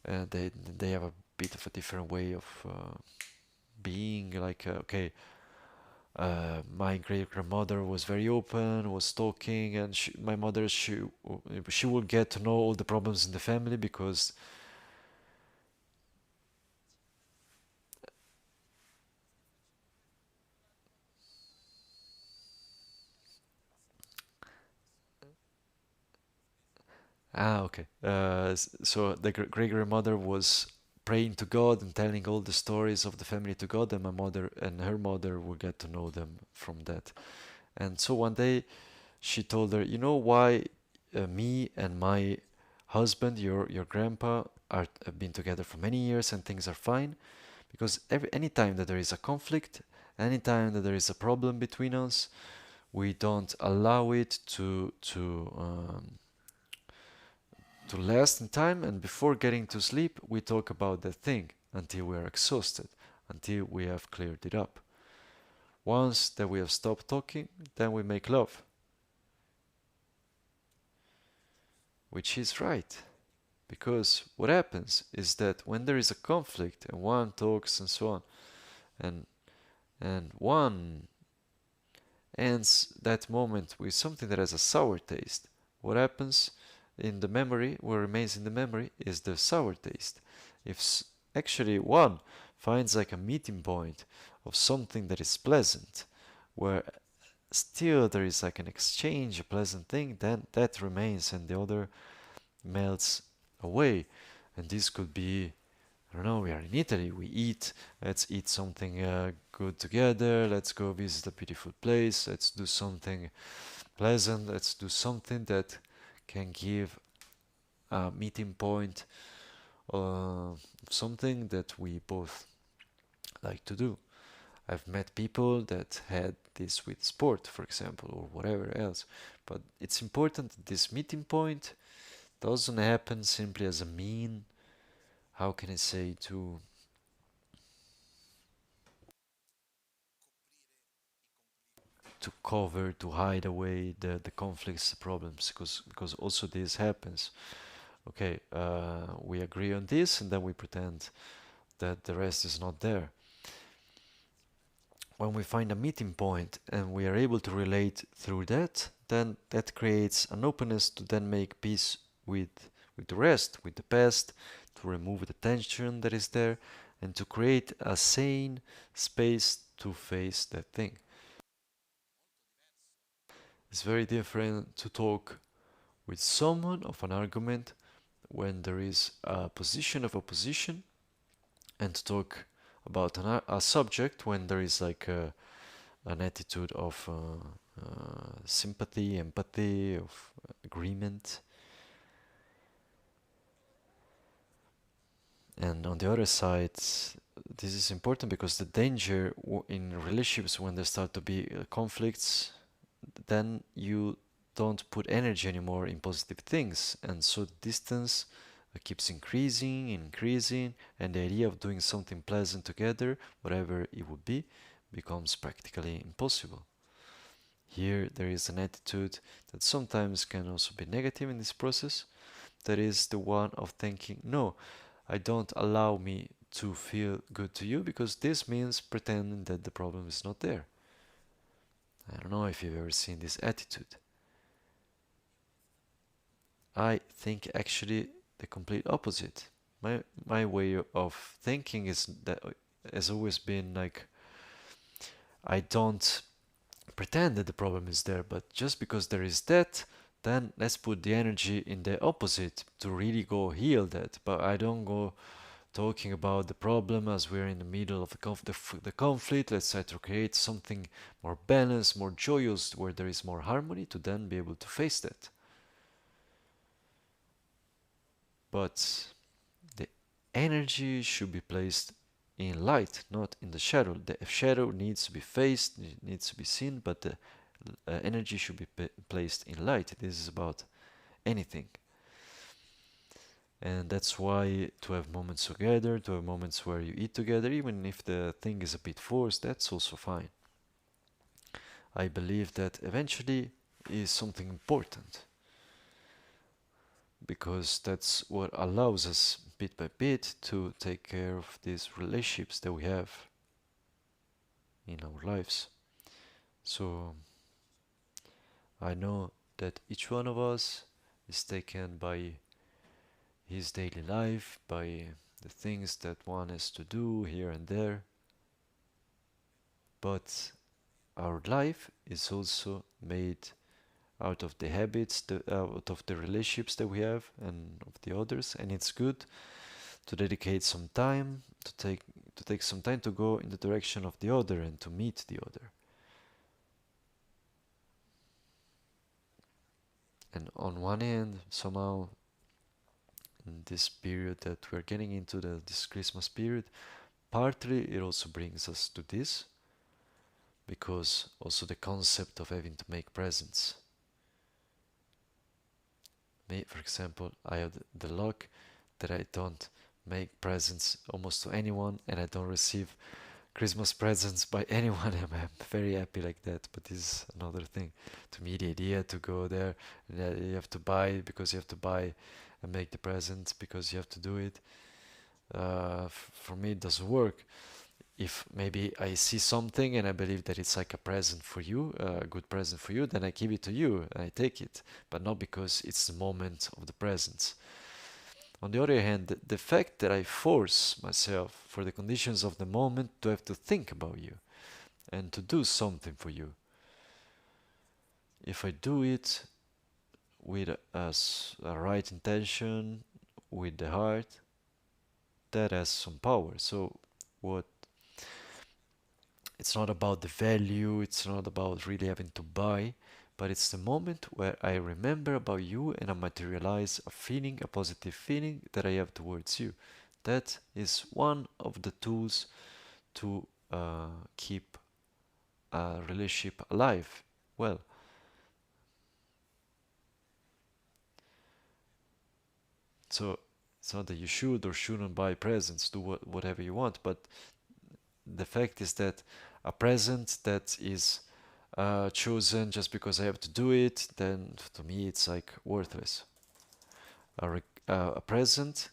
They have a bit of a different way of being. Like okay, my great grandmother was very open, was talking, and my mother she would get to know all the problems in the family because okay. So the great grandmother was praying to God and telling all the stories of the family to God, and my mother and her mother would get to know them from that. And so one day she told her, you know why me and my husband, your grandpa, have been together for many years and things are fine? Because anytime that there is a conflict, anytime that there is a problem between us, we don't allow it to last in time, and before getting to sleep, we talk about that thing until we are exhausted, until we have cleared it up. Once that we have stopped talking, then we make love, which is right. Because what happens is that when there is a conflict and one talks and so on, and one ends that moment with something that has a sour taste, what happens in the memory, what remains in the memory, is the sour taste. If actually one finds like a meeting point of something that is pleasant, where still there is like an exchange, a pleasant thing, then that remains and the other melts away. And this could be, I don't know, we are in Italy, we eat, let's eat something good together, let's go visit a beautiful place, let's do something pleasant, let's do something that can give a meeting point, something that we both like to do. I've met people that had this with sport, for example, or whatever else, but it's important that this meeting point doesn't happen simply as a mean, how can I say, to cover, to hide away the conflicts, the problems, because also this happens. Okay, we agree on this, and then we pretend that the rest is not there. When we find a meeting point and we are able to relate through that, then that creates an openness to then make peace with the rest, with the past, to remove the tension that is there, and to create a sane space to face that thing. It's very different to talk with someone of an argument when there is a position of opposition, and to talk about a subject when there is like an attitude of sympathy, empathy, of agreement. And on the other side, this is important because the danger in relationships when there start to be conflicts, then you don't put energy anymore in positive things, and so the distance keeps increasing, and the idea of doing something pleasant together, whatever it would be, becomes practically impossible. Here there is an attitude that sometimes can also be negative in this process, that is the one of thinking, no, I don't allow me to feel good to you because this means pretending that the problem is not there. I don't know if you've ever seen this attitude. I think actually the complete opposite. My way of thinking is that has always been like, I don't pretend that the problem is there, but just because there is that, then let's put the energy in the opposite to really go heal that. But I don't go talking about the problem as we're in the middle of the conflict. Let's try to create something more balanced, more joyous, where there is more harmony to then be able to face that. But the energy should be placed in light, not in the shadow. The shadow needs to be faced, it needs to be seen, but the energy should be placed in light. This is about anything. And that's why to have moments together, to have moments where you eat together, even if the thing is a bit forced, that's also fine. I believe that eventually is something important. because that's what allows us bit by bit to take care of these relationships that we have in our lives. So I know that each one of us is taken by his daily life, by the things that one has to do here and there, but our life is also made out of the habits, out of the relationships that we have and of the others, and it's good to dedicate some time to take some time to go in the direction of the other and to meet the other. And on one hand, somehow in this period that we're getting into, this Christmas period, partly it also brings us to this, because also the concept of having to make presents. Me, for example, I have the luck that I don't make presents almost to anyone, and I don't receive Christmas presents by anyone. I'm very happy like that, but this is another thing. To me, the idea to go there and you have to buy because you have to buy and make the presents because you have to do it, for me it doesn't work. If maybe I see something and I believe that it's like a present for you, a good present for you, then I give it to you and I take it, but not because it's the moment of the presents. On the other hand, the fact that I force myself for the conditions of the moment to have to think about you and to do something for you, if I do it with a right intention, with the heart, that has some power. So what it's not about the value, it's not about really having to buy, but it's the moment where I remember about you and I materialize a feeling, a positive feeling that I have towards you. That is one of the tools to keep a relationship alive. Well, so it's not that you should or shouldn't buy presents, do whatever you want, but the fact is that a present that is chosen just because I have to do it, then to me it's like worthless. A present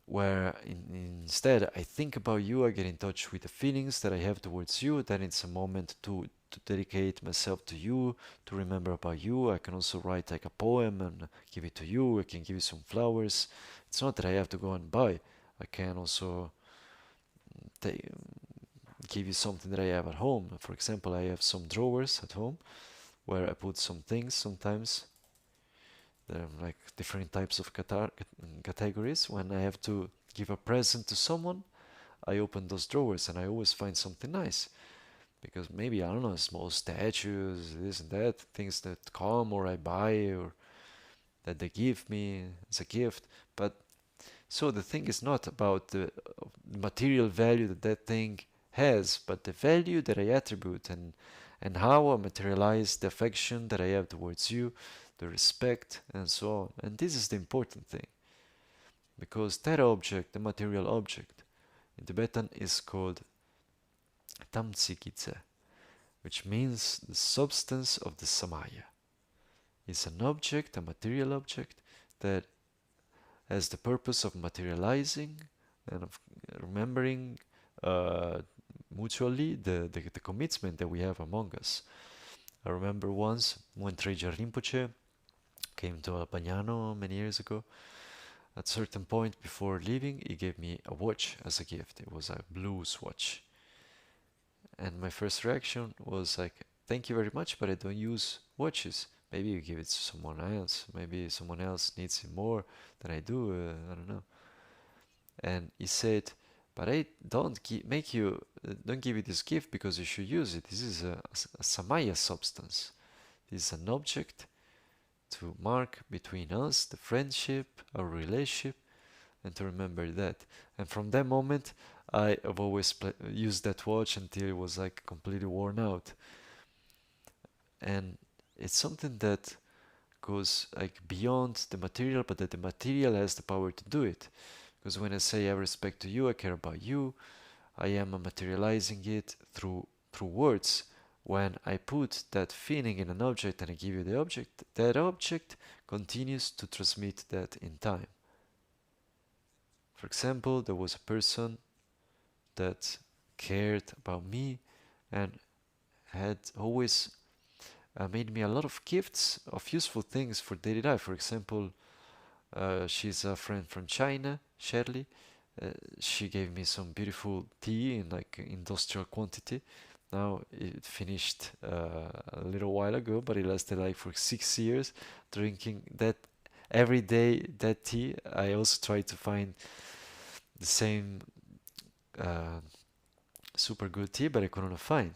where instead I think about you, I get in touch with the feelings that I have towards you, then it's a moment to dedicate myself to you, to remember about you. I can also write like a poem and give it to you. I can give you some flowers. It's not that I have to go and buy. I can also give you something that I have at home. For example, I have some drawers at home where I put some things sometimes. There are like different types of categories. When I have to give a present to someone, I open those drawers and I always find something nice. Because maybe, I don't know, small statues, this and that, things that come or I buy or that they give me as a gift. But so the thing is not about the material value that that thing has, but the value that I attribute and how I materialize the affection that I have towards you, the respect, and so on. And this is the important thing. Because that object, the material object, in Tibetan is called tamtsikitse, which means the substance of the samaya. It's an object, a material object, that has the purpose of materializing and of remembering mutually the commitment that we have among us. I remember once when Treja Rinpoche came to Albagnano many years ago. At a certain point before leaving, he gave me a watch as a gift. It was a blues watch. And my first reaction was like, thank you very much, but I don't use watches. Maybe you give it to someone else. Maybe someone else needs it more than I do. I don't know. And he said, but I don't make you don't give you this gift because you should use it. This is a samaya substance. This is an object to mark between us the friendship, our relationship, and to remember that. And from that moment, I have always used that watch until it was like completely worn out. And it's something that goes like beyond the material, but that the material has the power to do it. Because when I say I have respect to you, I care about you, I am materializing it through words. when I put that feeling in an object and I give you the object, that object continues to transmit that in time. For example, there was a person that cared about me and had always made me a lot of gifts of useful things for daily life. For example, she's a friend from China, Shirley. She gave me some beautiful tea in like industrial quantity. Now it finished a little while ago, but it lasted like for 6 years, drinking that every day. That tea. I also tried to find the same uh, super good tea, but I couldn't find.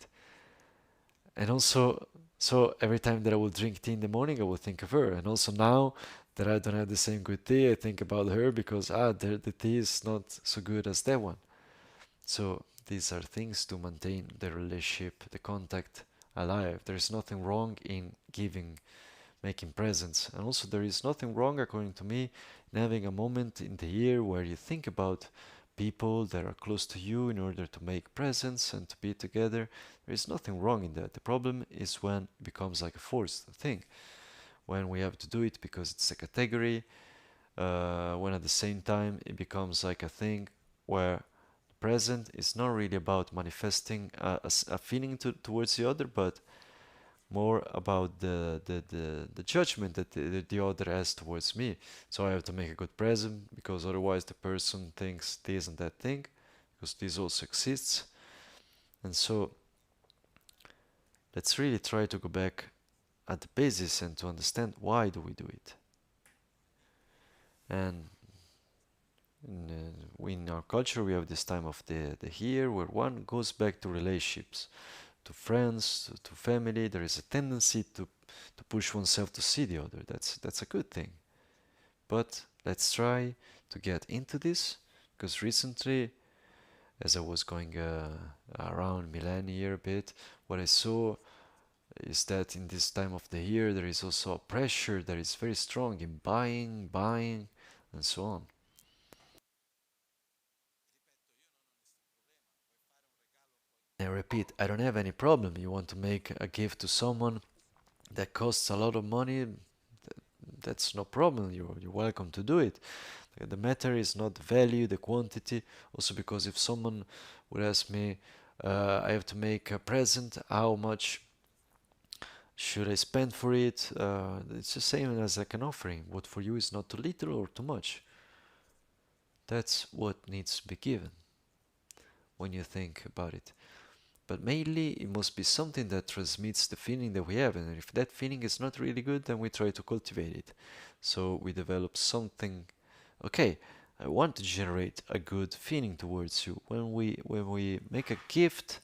And also, so every time that I would drink tea in the morning, I would think of her. And also now that I don't have the same good tea, I think about her because the tea is not so good as that one. So these are things to maintain the relationship, the contact alive. There is nothing wrong in giving, making presents. And also there is nothing wrong, according to me, in having a moment in the year where you think about people that are close to you in order to make presents and to be together. There is nothing wrong in that. The problem is when it becomes like a forced thing. When we have to do it because it's a category, when at the same time it becomes like a thing where present is not really about manifesting a feeling towards the other, but more about the judgment that the other has towards me. So I have to make a good present because otherwise the person thinks this and that thing, because this also exists. And so let's really try to go back at the basis and to understand why do we do it. And in our culture we have this time of the year where one goes back to relationships, to friends, to family. There is a tendency to push oneself to see the other. That's a good thing. But let's try to get into this, because recently, as I was going around Milan here a bit, what I saw is that in this time of the year there is also a pressure that is very strong in buying, and so on. I repeat, I don't have any problem. You want to make a gift to someone that costs a lot of money, that's no problem. You're welcome to do it. The matter is not the value, the quantity. Also, because if someone would ask me, I have to make a present, how much should I spend for it? It's the same as like an offering. What for you is not too little or too much. That's what needs to be given when you think about it. But mainly, it must be something that transmits the feeling that we have. And if that feeling is not really good, then we try to cultivate it. So we develop something. Okay, I want to generate a good feeling towards you. When we make a gift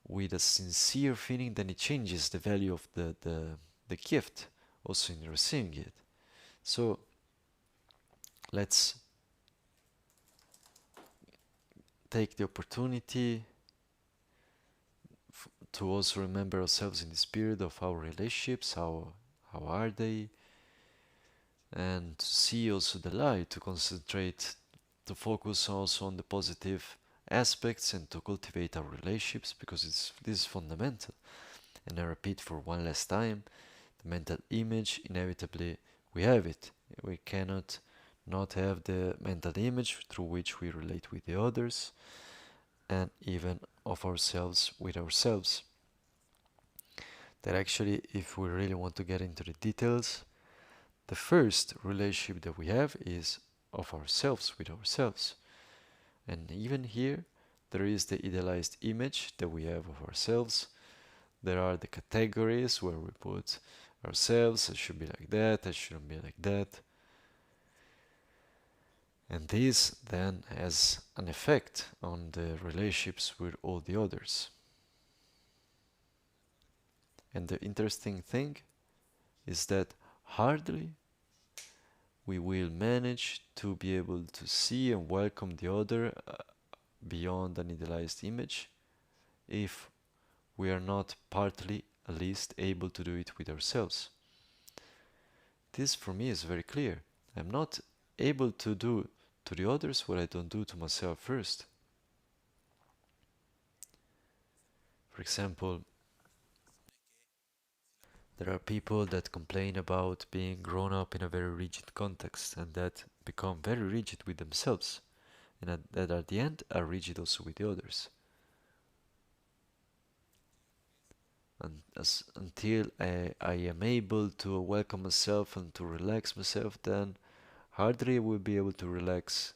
with a sincere feeling, then it changes the value of the gift, also in receiving it. So let's take the opportunity to also remember ourselves in the spirit of our relationships, how are they, and to see also the light, to concentrate, to focus also on the positive aspects and to cultivate our relationships, because this is fundamental. And I repeat for one last time, the mental image, inevitably we have it. We cannot not have the mental image through which we relate with the others and even of ourselves with ourselves. That actually, if we really want to get into the details, the first relationship that we have is of ourselves with ourselves. And even here, there is the idealized image that we have of ourselves. There are the categories where we put ourselves, it should be like that, it shouldn't be like that. And this then has an effect on the relationships with all the others. And the interesting thing is that hardly we will manage to be able to see and welcome the other beyond an idealized image if we are not partly, at least, able to do it with ourselves. This for me is very clear. I'm not able to do to the others what I don't do to myself first. For example, There are people that complain about being grown up in a very rigid context and that become very rigid with themselves and that at the end are rigid also with the others. And until I am able to welcome myself and to relax myself, then hardly I will be able to relax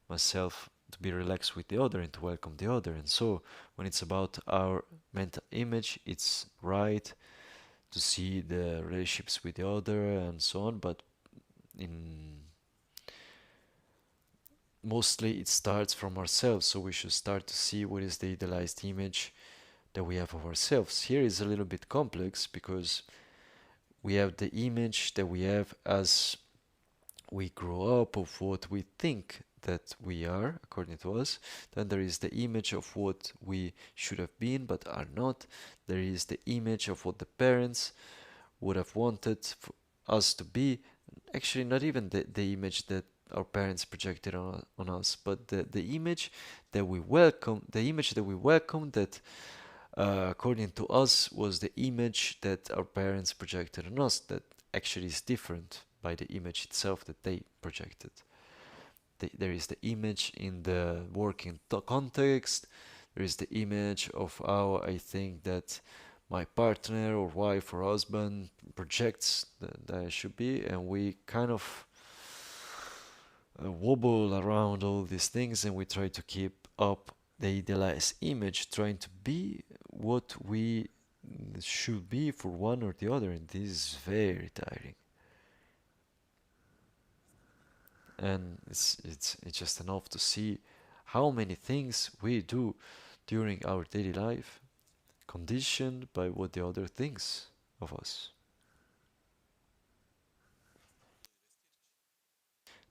myself, to be relaxed with the other and to welcome the other. And so when it's about our mental image, it's right to see the relationships with the other and so on, but in mostly it starts from ourselves, so we should start to see what is the idealized image that we have of ourselves. Here is a little bit complex because we have the image that we have as we grow up of what we think that we are according to us. Then there is the image of what we should have been but are not. There is the image of what the parents would have wanted for us to be. Actually, not even the image that our parents projected on us, but the image that we welcome, that according to us was the image that our parents projected on us, that actually is different by the image itself that they projected. There is the image in the working context, there is the image of how I think that my partner or wife or husband projects that I should be, and we kind of wobble around all these things and we try to keep up the idealized image, trying to be what we should be for one or the other, and this is very tiring. And it's just enough to see how many things we do during our daily life conditioned by what the other thinks of us.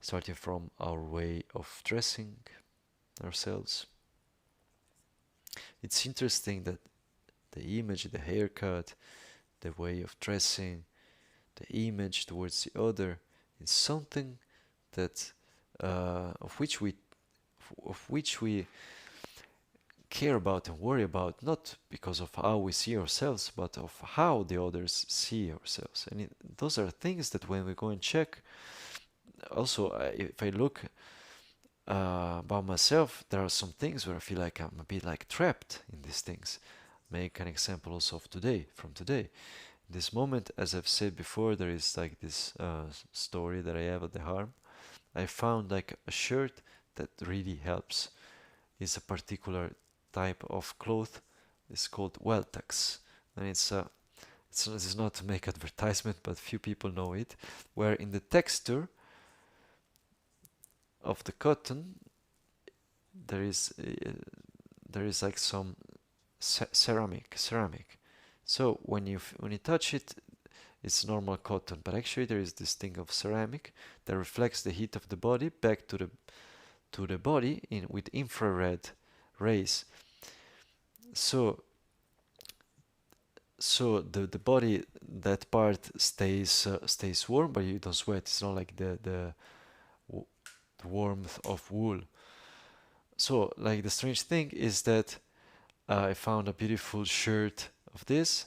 Starting from our way of dressing ourselves. It's interesting that the image, the haircut, the way of dressing, the image towards the other is something that of which we care about and worry about, not because of how we see ourselves, but of how the others see ourselves. And those are things that when we go and check, also if I look about myself, there are some things where I feel like I'm a bit like trapped in these things. Make an example also of today, from today. In this moment, as I've said before, there is like this story that I have at the harm. I found like a shirt that really helps. It's a particular type of cloth. It's called Weltex, and it's not to make advertisement, but few people know it. Where in the texture of the cotton there is like some ceramic. So when you touch it, it's normal cotton, but actually there is this thing of ceramic that reflects the heat of the body back to the body with infrared rays. So the body, that part stays warm, but you don't sweat. It's not like the warmth of wool. So like the strange thing is that I found a beautiful shirt of this,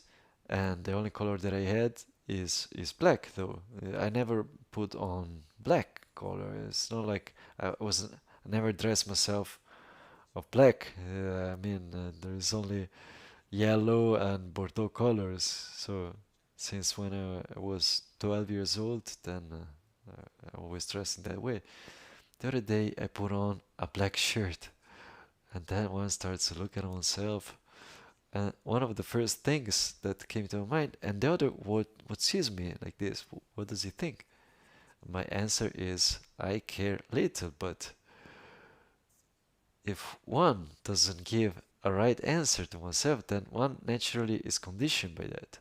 and the only color that I had is black. Though I never put on black color. It's not like I never dressed myself of black. I mean, there is only yellow and Bordeaux colors. So since when I was 12 years old, then I always dressed in that way. The other day I put on a black shirt, and then one starts to look at oneself. And one of the first things that came to my mind, and the other, what sees me like this, what does he think? My answer is, I care little, but if one doesn't give a right answer to oneself, then one naturally is conditioned by that.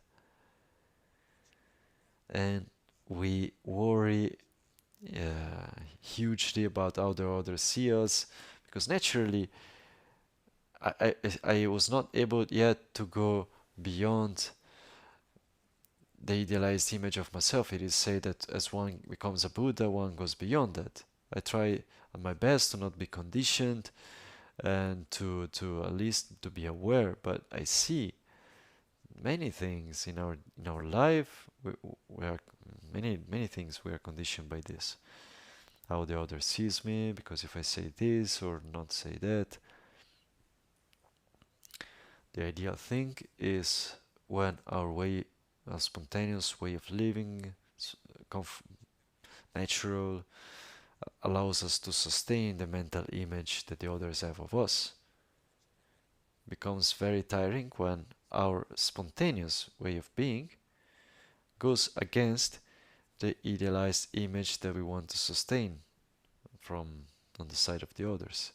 And we worry hugely about how the others see us, because naturally I was not able yet to go beyond the idealized image of myself. It is said that as one becomes a Buddha, one goes beyond that. I try my best to not be conditioned and to at least to be aware, but I see many things in our life. We are many things we are conditioned by this. How the other sees me, because if I say this or not say that. The ideal thing is when a spontaneous way of living, natural, allows us to sustain the mental image that the others have of us. Becomes very tiring when our spontaneous way of being goes against the idealized image that we want to sustain from on the side of the others.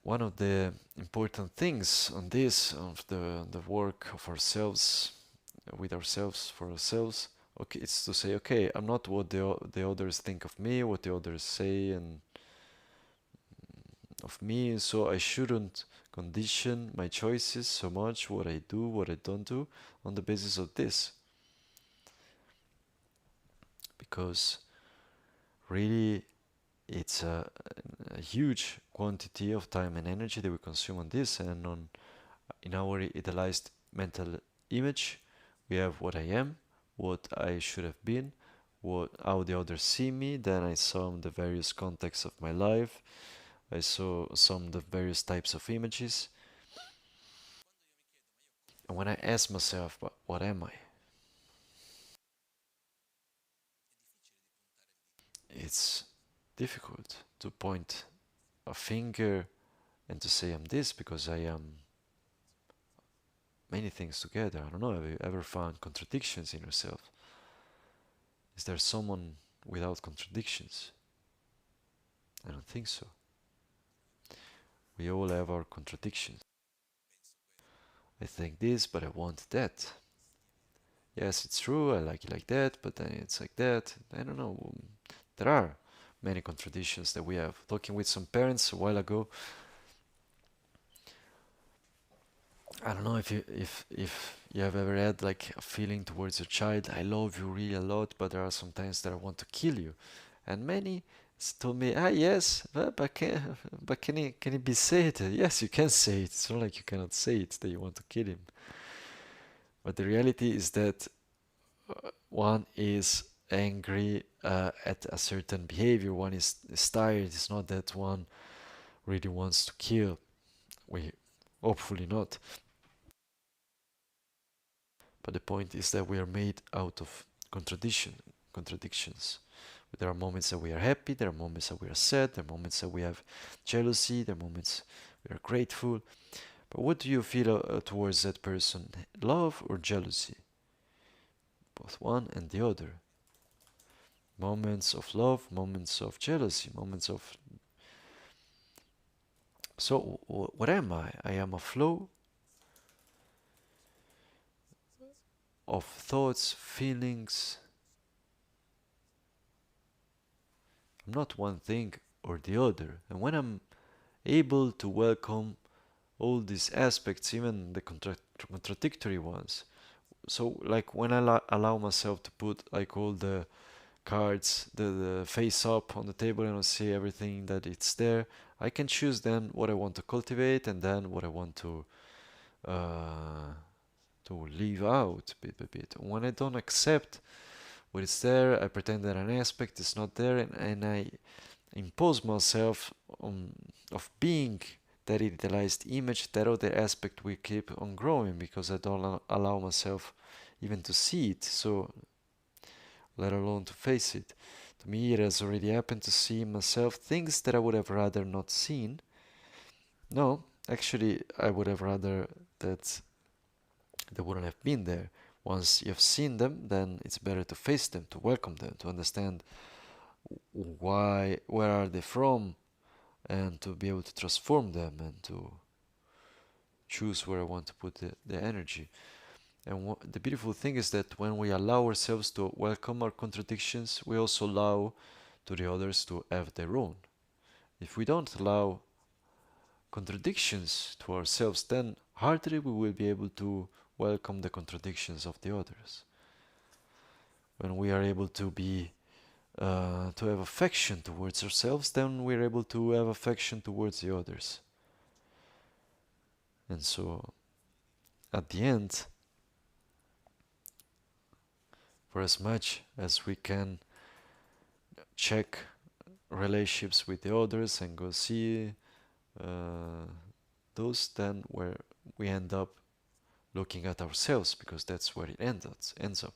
One of the important things on this, of the work of ourselves, with ourselves, for ourselves, okay, it's to say, okay, I'm not what the others think of me, what the others say and of me, so I shouldn't condition my choices so much, what I do, what I don't do, on the basis of this. Because really, it's a huge quantity of time and energy that we consume on this, and in our idealized mental image, we have what I am, what I should have been, how the others see me. Then I sum the various contexts of my life. I saw some the various types of images. And when I ask myself, what am I? It's difficult to point a finger and to say I'm this, because I am many things together. I don't know, have you ever found contradictions in yourself? Is there someone without contradictions? I don't think so. We all have our contradictions. I think this, but I want that. Yes, it's true, I like it like that, but then it's like that. I don't know. There are many contradictions that we have. Talking with some parents a while ago, I don't know if you have ever had like a feeling towards your child, I love you really a lot, but there are some times that I want to kill you. And many told me, yes, but can it be said? Yes, you can say it. It's not like you cannot say it that you want to kill him. But the reality is that one is angry at a certain behavior. One is tired. It's not that one really wants to kill. We hopefully not. But the point is that we are made out of contradictions. There are moments that we are happy, there are moments that we are sad, there are moments that we have jealousy, there are moments we are grateful. But what do you feel towards that person? Love or jealousy? Both one and the other. Moments of love, moments of jealousy, moments of... So, what am I? I am a flow of thoughts, feelings. I'm not one thing or the other. And when I'm able to welcome all these aspects, even the contradictory ones. So, like when I allow myself to put like all the cards, the face up on the table, and I see everything that it's there, I can choose then what I want to cultivate and then what I want to leave out bit by bit. When I don't accept what is there, I pretend that an aspect is not there, and I impose myself of being that idealized image, that other aspect will keep on growing because I don't allow myself even to see it, so let alone to face it. To me, it has already happened to see myself things that I would have rather not seen. No, actually, I would have rather that they wouldn't have been there. Once you've seen them, then it's better to face them, to welcome them, to understand why, where are they from, and to be able to transform them and to choose where I want to put the energy. And the beautiful thing is that when we allow ourselves to welcome our contradictions, we also allow to the others to have their own. If we don't allow contradictions to ourselves, then hardly we will be able to welcome the contradictions of the others. When we are able to be to have affection towards ourselves, then we're able to have affection towards the others. And so at the end, for as much as we can check relationships with the others and go see those, then where we end up looking at ourselves, because that's where it ends up.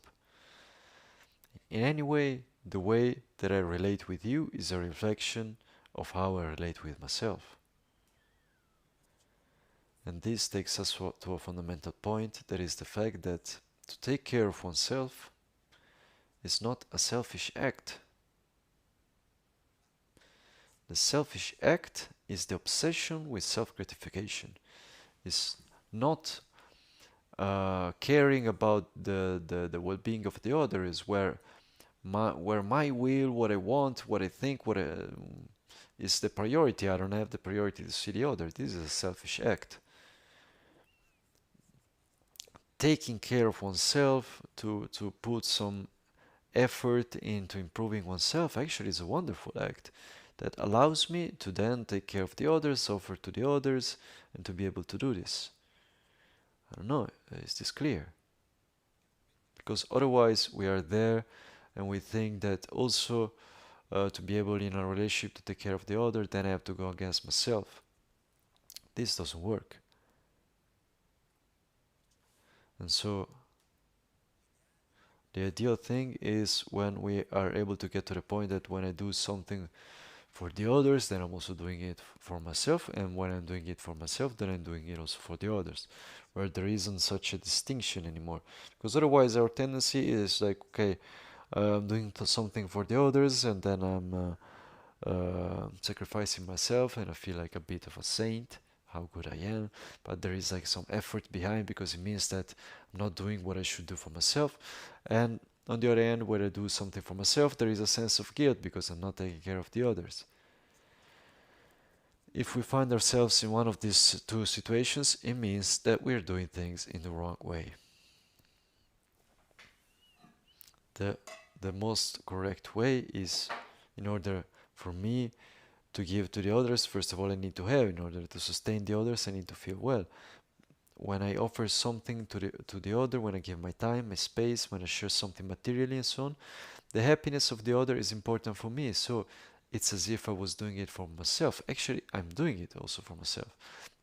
In any way, the way that I relate with you is a reflection of how I relate with myself. And this takes us to a fundamental point, that is the fact that to take care of oneself is not a selfish act. The selfish act is the obsession with self-gratification. It's not caring about the well-being of the other, is where my will, what I want, what I think, is the priority. I don't have the priority to see the other. This is a selfish act. Taking care of oneself, to put some effort into improving oneself, actually is a wonderful act that allows me to then take care of the others, offer to the others, and to be able to do this. I don't know, is this clear? Because otherwise we are there and we think that also to be able in a relationship to take care of the other, then I have to go against myself. This doesn't work. And so the ideal thing is when we are able to get to the point that when I do something for the others, then I'm also doing it for myself, and when I'm doing it for myself, then I'm doing it also for the others, where there isn't such a distinction anymore. Because otherwise our tendency is like, okay, I'm doing something for the others, and then I'm sacrificing myself, and I feel like a bit of a saint, how good I am, but there is like some effort behind, because it means that I'm not doing what I should do for myself. And on the other hand, when I do something for myself, there is a sense of guilt because I'm not taking care of the others. If we find ourselves in one of these two situations, it means that we're doing things in the wrong way. The most correct way is, in order for me to give to the others, first of all, I need to have. In order to sustain the others, I need to feel well. When I offer something to the other, when I give my time, my space, when I share something materially and so on, the happiness of the other is important for me. So it's as if I was doing it for myself. Actually, I'm doing it also for myself,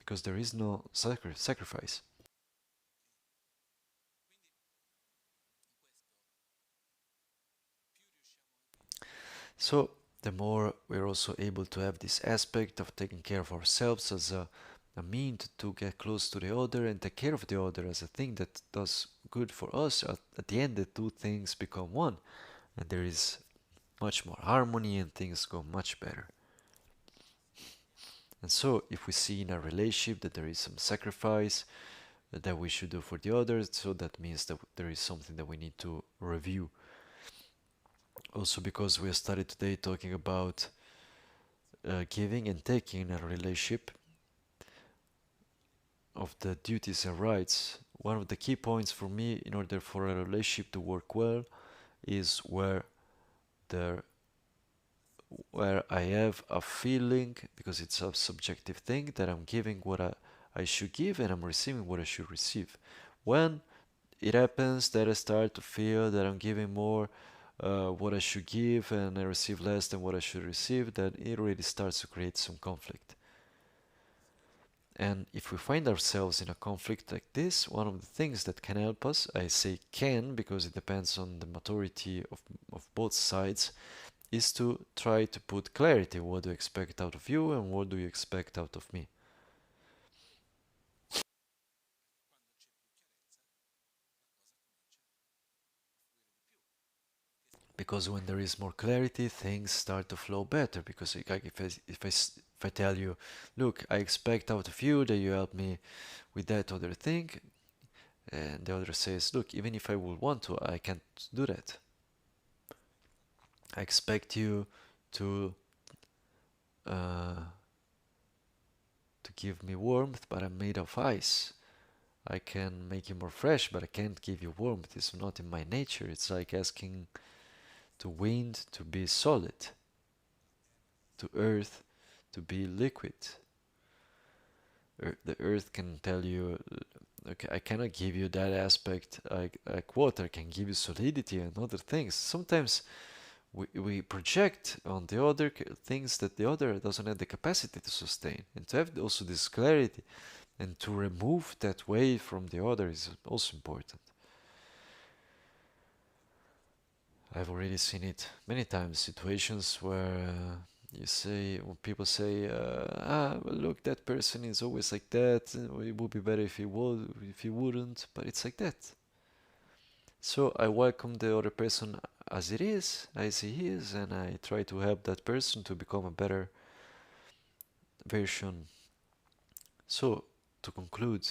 because there is no sacrifice. So the more we're also able to have this aspect of taking care of ourselves as a means to get close to the other and take care of the other as a thing that does good for us, at the end the two things become one, and there is much more harmony and things go much better. And so if we see in a relationship that there is some sacrifice that we should do for the others, so that means that there is something that we need to review. Also, because we started today talking about giving and taking in a relationship, of the duties and rights, one of the key points for me in order for a relationship to work well is there where I have a feeling, because it's a subjective thing, that I'm giving what I should give and I'm receiving what I should receive. When it happens that I start to feel that I'm giving more what I should give and I receive less than what I should receive, then it really starts to create some conflict. And if we find ourselves in a conflict like this, one of the things that can help us, I say can because it depends on the maturity of both sides, is to try to put clarity. What do you expect out of you and what do you expect out of me? Because when there is more clarity, things start to flow better. Because like if I tell you, look, I expect out of you that you help me with that other thing, and the other says, look, even if I would want to, I can't do that. I expect you to uh, to give me warmth, but I'm made of ice. I can make you more fresh, but I can't give you warmth. It's not in my nature. It's like asking to wind to be solid, to earth to be liquid. The earth can tell you, okay, I cannot give you that aspect like water can give you solidity and other things. Sometimes we project on the other things that the other doesn't have the capacity to sustain. And to have also this clarity and to remove that weight from the other is also important. I've already seen it many times, situations where when people say, well, look, that person is always like that. It would be better if he wouldn't. But it's like that. So I welcome the other person as it is, as he is, and I try to help that person to become a better version. So to conclude,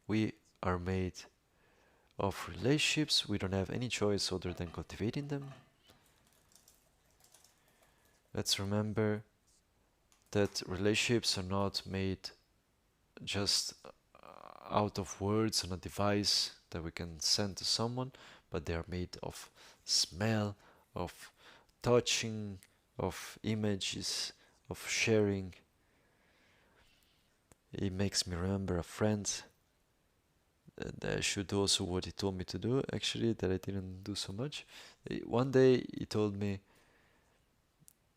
we are made of relationships. We don't have any choice other than cultivating them. Let's remember that relationships are not made just out of words on a device that we can send to someone, but they are made of smell, of touching, of images, of sharing. It makes me remember a friend that I should do also what he told me to do, actually, that I didn't do so much. One day he told me,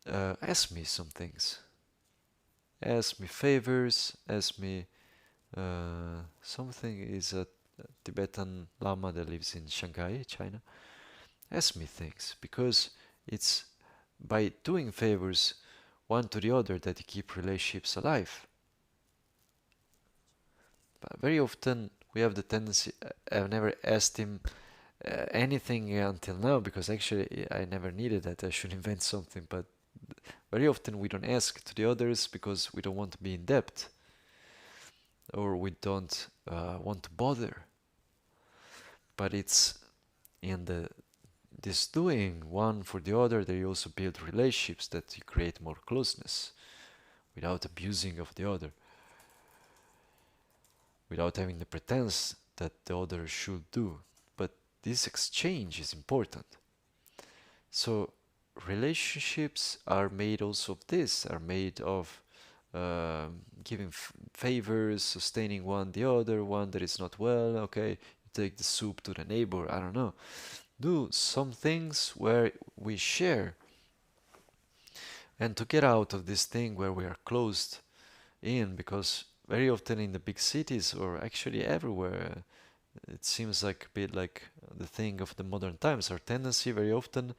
ask me some things. Ask me favors, ask me something. Is a Tibetan Lama that lives in Shanghai, China. Ask me things, because it's by doing favors one to the other that you keep relationships alive. But very often we have the tendency, I've never asked him anything until now, because actually I never needed that. I should invent something, but very often we don't ask to the others because we don't want to be in debt, or we don't want to bother. But it's in this doing one for the other that you also build relationships, that you create more closeness without abusing of the other, without having the pretense that the other should do. But this exchange is important. So relationships are made also of this, are made of giving favors, sustaining one the other, one that is not well. Okay, you take the soup to the neighbor, I don't know. Do some things where we share. And to get out of this thing where we are closed in, because very often in the big cities, or actually everywhere, it seems like a bit like the thing of the modern times. Our tendency very often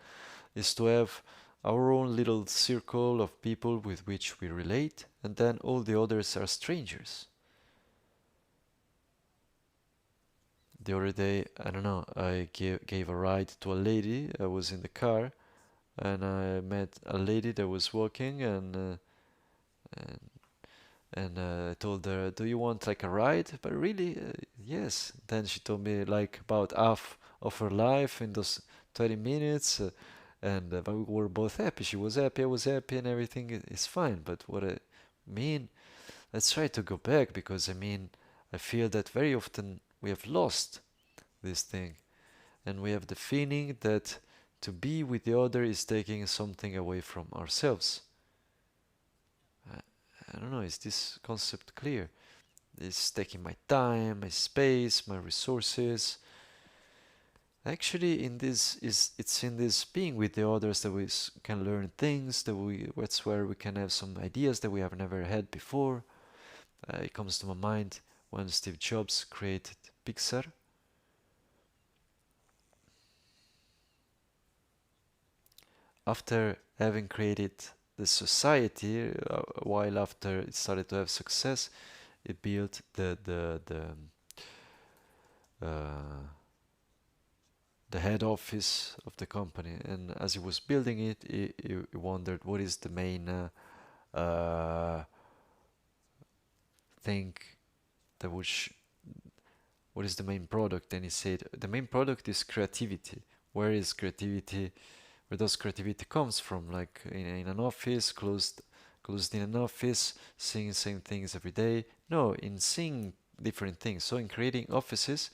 is to have our own little circle of people with which we relate, and then all the others are strangers. The other day, I don't know, I gave a ride to a lady. I was in the car, and I met a lady that was walking, and I told her, "Do you want like a ride?" But really, yes. Then she told me like about half of her life in those 20 minutes, and but we were both happy. She was happy, I was happy, and everything is fine. But what I mean, let's try to go back, because I mean, I feel that very often we have lost this thing, and we have the feeling that to be with the other is taking something away from ourselves. I don't know, is this concept clear? It's taking my time, my space, my resources. Actually, it's in this being with the others that we can learn things, that's where we can have some ideas that we have never had before. It comes to my mind when Steve Jobs created Pixar. After having created the society, a while after it started to have success, it built the head office of the company. And as he was building it, he wondered what is the main thing that what is the main product. And he said the main product is creativity. Where is creativity? Where does creativity comes from? Like in an office, closed in an office, seeing the same things every day? No, in seeing different things. So in creating offices,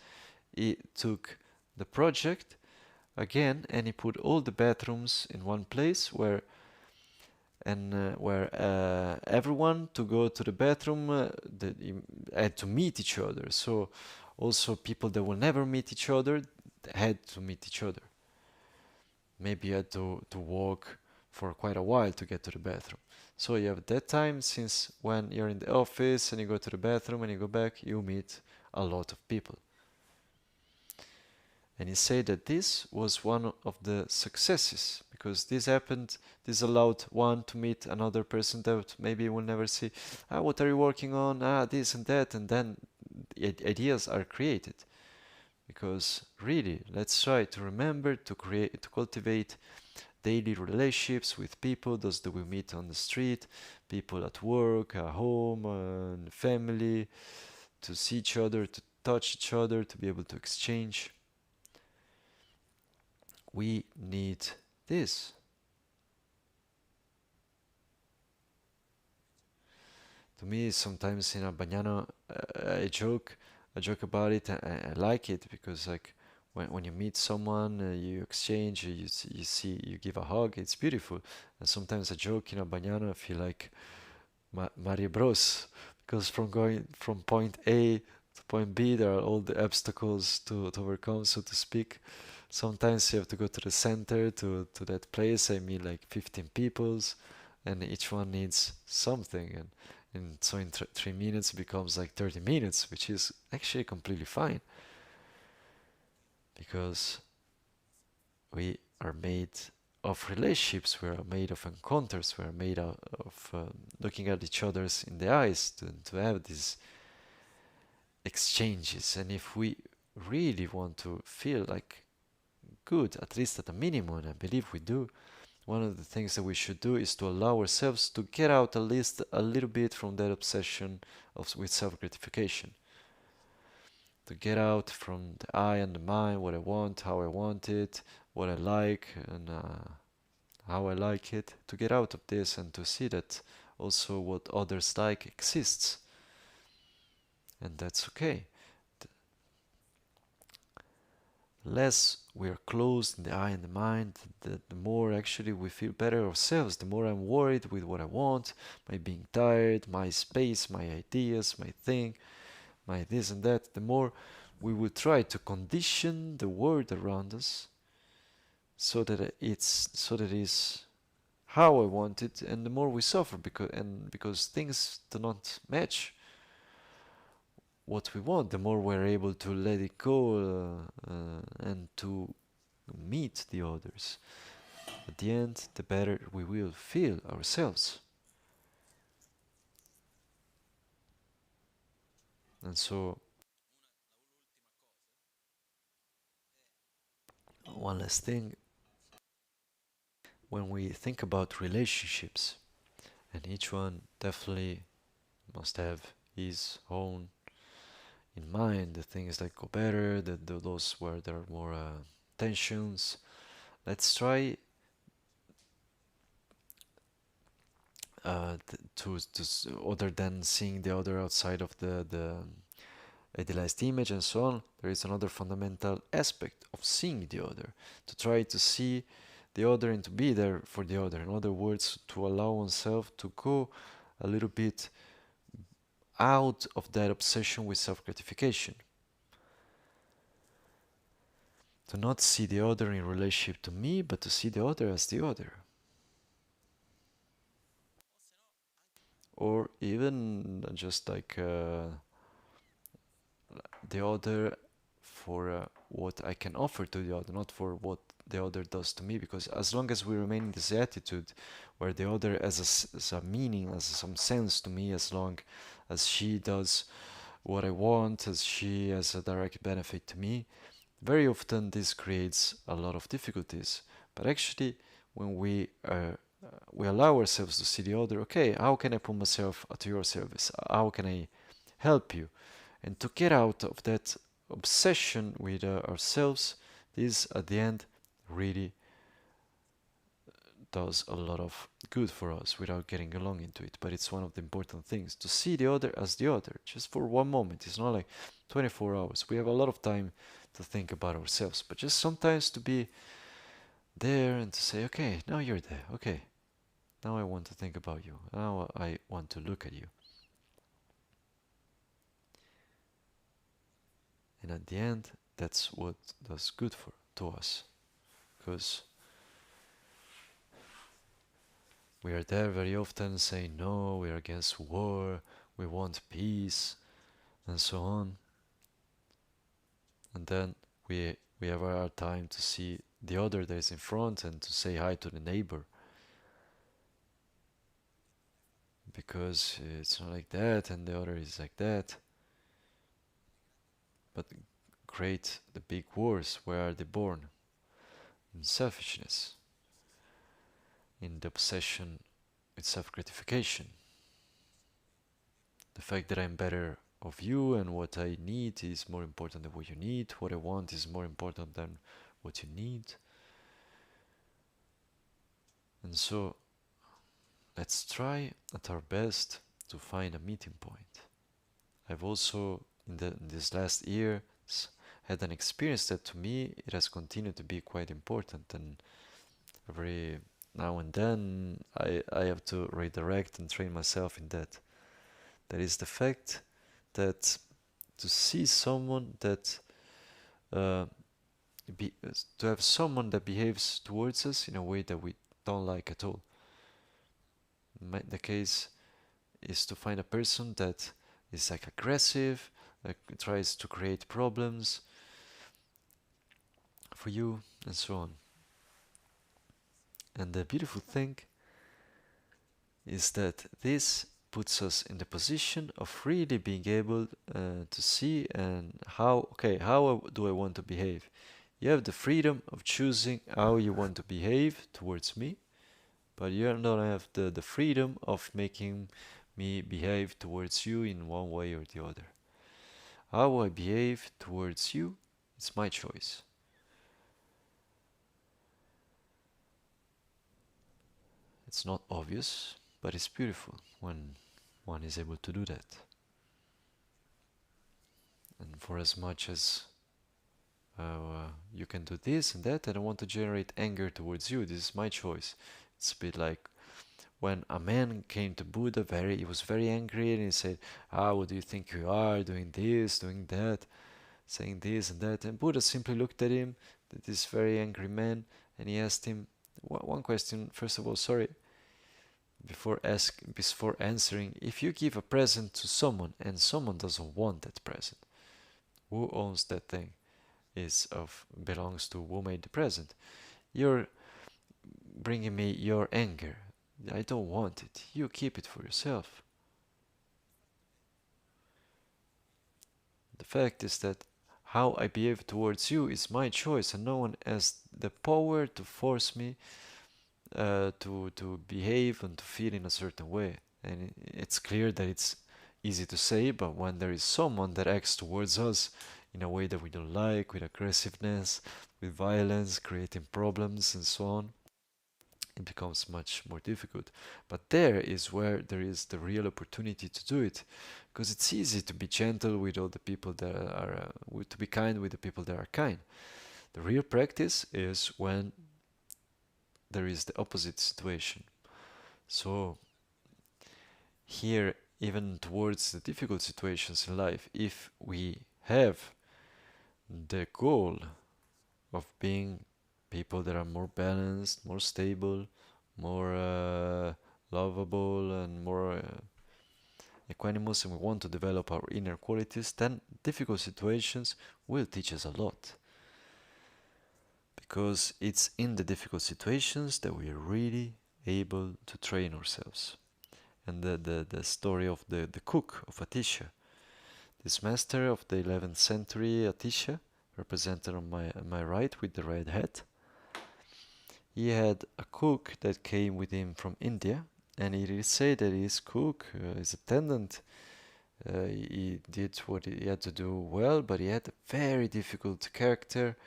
he took the project again, and he put all the bathrooms in one place where and where everyone to go to the bathroom had to meet each other. So also people that will never meet each other had to meet each other. Maybe you had to walk for quite a while to get to the bathroom. So you have that time, since when you're in the office and you go to the bathroom and you go back, you meet a lot of people. And he said that this was one of the successes, because this happened, this allowed one to meet another person that maybe will never see. What are you working on? This and that. And then ideas are created. Because really, let's try to remember to cultivate daily relationships with people, those that we meet on the street, people at work, at home, and family, to see each other, to touch each other, to be able to exchange. We need this. To me, sometimes in Albaniano, I joke about it. I like it because, like, when you meet someone, you exchange, you see, you give a hug. It's beautiful. And sometimes I joke in Albaniano. I feel like Mario Bros, because from going from point A to point B, there are all the obstacles to overcome, so to speak. Sometimes you have to go to the center, to that place. I meet like 15 peoples, and each one needs something. And so in 3 minutes it becomes like 30 minutes, which is actually completely fine. Because we are made of relationships, we are made of encounters, we are made of looking at each other's in the eyes to have these exchanges. And if we really want to feel like good, at least at a minimum, and I believe we do, one of the things that we should do is to allow ourselves to get out at least a little bit from that obsession with self-gratification. To get out from the I and the mind, what I want, how I want it, what I like, and how I like it. To get out of this and to see that also what others like exists. And that's okay. The less we are closed in the I and the mind, the more actually we feel better ourselves. The more I'm worried with what I want, my being tired, my space, my ideas, my thing, my this and that, the more we will try to condition the world around us so that it's how I want it, and the more we suffer because things do not match what we want, the more we're able to let it go and to meet the others. At the end, the better we will feel ourselves. And so, one last thing, when we think about relationships, and each one definitely must have his own in mind, the things that go better, those where there are more tensions. Let's try other than seeing the other outside of the idealized image and so on, there is another fundamental aspect of seeing the other, to try to see the other and to be there for the other. In other words, to allow oneself to go a little bit out of that obsession with self-gratification. To not see the other in relationship to me, but to see the other as the other. Or even just like the other for what I can offer to the other, not for what the other does to me. Because as long as we remain in this attitude where the other has a meaning, has some sense to me, as long as she does what I want, as she has a direct benefit to me, very often this creates a lot of difficulties. But actually, when we allow ourselves to see the other, okay, how can I put myself at your service? How can I help you? And to get out of that obsession with ourselves, this at the end really does a lot of good for us without getting along into it. But it's one of the important things, to see the other as the other, just for one moment. It's not like 24 hours. We have a lot of time to think about ourselves, but just sometimes to be there and to say, okay, now you're there, okay. Now I want to think about you. Now I want to look at you. And at the end, that's what does good to us. Because we are there very often saying, no, we are against war, we want peace, and so on. And then we have our time to see the other that is in front and to say hi to the neighbor. Because it's not like that and the other is like that. But the big wars, where are they born? In selfishness, in the obsession with self-gratification. The fact that I'm better of you and what I need is more important than what you need. What I want is more important than what you need. And so let's try at our best to find a meeting point. I've also, in this last year, had an experience that to me it has continued to be quite important, and every now and then I have to redirect and train myself in that. That is the fact that to see someone that to have someone that behaves towards us in a way that we don't like at all. The case is to find a person that is like aggressive, tries to create problems for you, and so on. And the beautiful thing is that this puts us in the position of really being able to see and how do I want to behave. You have the freedom of choosing how you want to behave towards me, but you don't have the freedom of making me behave towards you in one way or the other. How I behave towards you, it's my choice. It's not obvious, but it's beautiful when one is able to do that. And for as much as you can do this and that, I don't want to generate anger towards you. This is my choice. It's a bit like when a man came to Buddha, he was very angry, and he said, what do you think you are, doing this, doing that, saying this and that? And Buddha simply looked at him, this very angry man, and he asked him one question. First of all, sorry, before answering, if you give a present to someone and someone doesn't want that present, who owns that thing? Belongs to who made the present. You're bringing me your anger. I don't want it. You keep it for yourself. The fact is that how I behave towards you is my choice, and no one has the power to force me to behave and to feel in a certain way. And it's clear that it's easy to say, but when there is someone that acts towards us in a way that we don't like, with aggressiveness, with violence, creating problems and so on, it becomes much more difficult. But there is where there is the real opportunity to do it, because it's easy to be gentle with all the people that are, to be kind with the people that are kind. The real practice is when there is the opposite situation. So here, even towards the difficult situations in life, if we have the goal of being people that are more balanced, more stable, more lovable, and more equanimous, and we want to develop our inner qualities, then difficult situations will teach us a lot. Because it's in the difficult situations that we are really able to train ourselves. And the story of the cook of Atisha, this master of the 11th century, Atisha, represented on my right with the red hat, he had a cook that came with him from India, and he did say that his cook, his attendant, he did what he had to do well, but he had a very difficult character,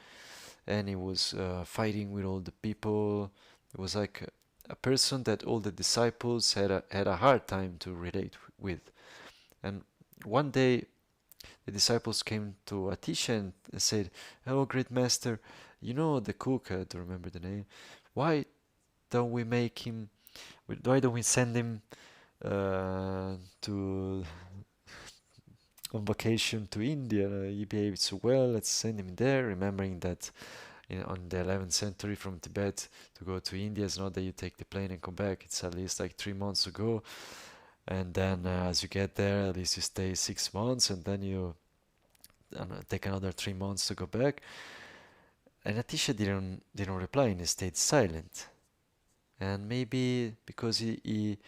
and he was fighting with all the people. It was like a person that all the disciples had a hard time to relate with. And one day the disciples came to Atisha and said, "Oh, great master, you know the cook, I don't remember the name, why don't we make him Why don't we send him to on vacation to India? He behaved so well. Let's send him there, remembering that on the 11th century from Tibet to go to India is not that you take the plane and come back. It's at least like 3 months ago, and then as you get there, at least you stay 6 months, and then you take another 3 months to go back. And Atisha didn't reply, and he stayed silent. And maybe because he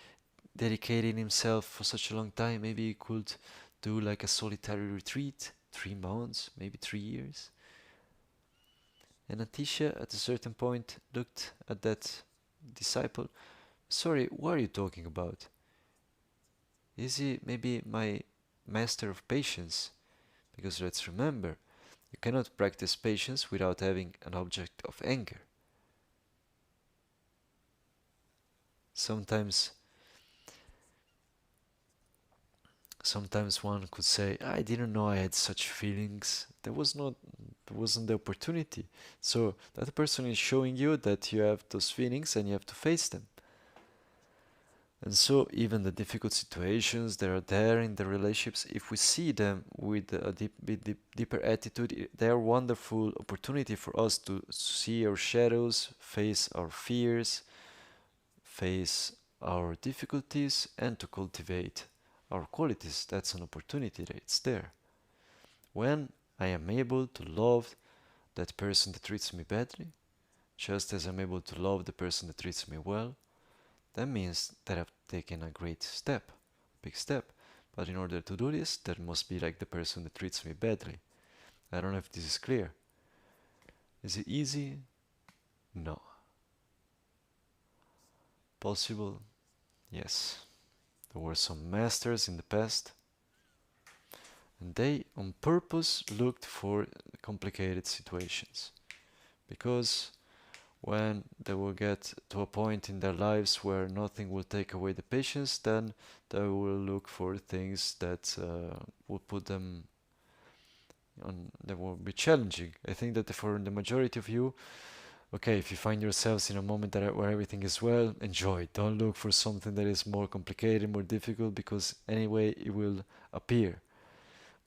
dedicated himself for such a long time, maybe he could do like a solitary retreat, 3 months, maybe 3 years. And Atisha, at a certain point, looked at that disciple. Sorry, what are you talking about? Is he maybe my master of patience? Because let's remember, you cannot practice patience without having an object of anger. Sometimes one could say, I didn't know I had such feelings. There wasn't the opportunity. So that person is showing you that you have those feelings and you have to face them. And so even the difficult situations that are there in the relationships, if we see them with a deeper attitude, they are wonderful opportunity for us to see our shadows, face our fears, face our difficulties, and to cultivate our qualities. That's an opportunity that it's there. When I am able to love that person that treats me badly, just as I'm able to love the person that treats me well, that means that I've taken a great step, big step. But in order to do this, there must be like the person that treats me badly. I don't know if this is clear. Is it easy? No. Possible? Yes. There were some masters in the past, and they on purpose looked for complicated situations, because when they will get to a point in their lives where nothing will take away the patience, then they will look for things that will put them on, that will be challenging. I think that for the majority of you, okay, if you find yourselves in a moment where everything is well, enjoy. Don't look for something that is more complicated, more difficult, because anyway it will appear.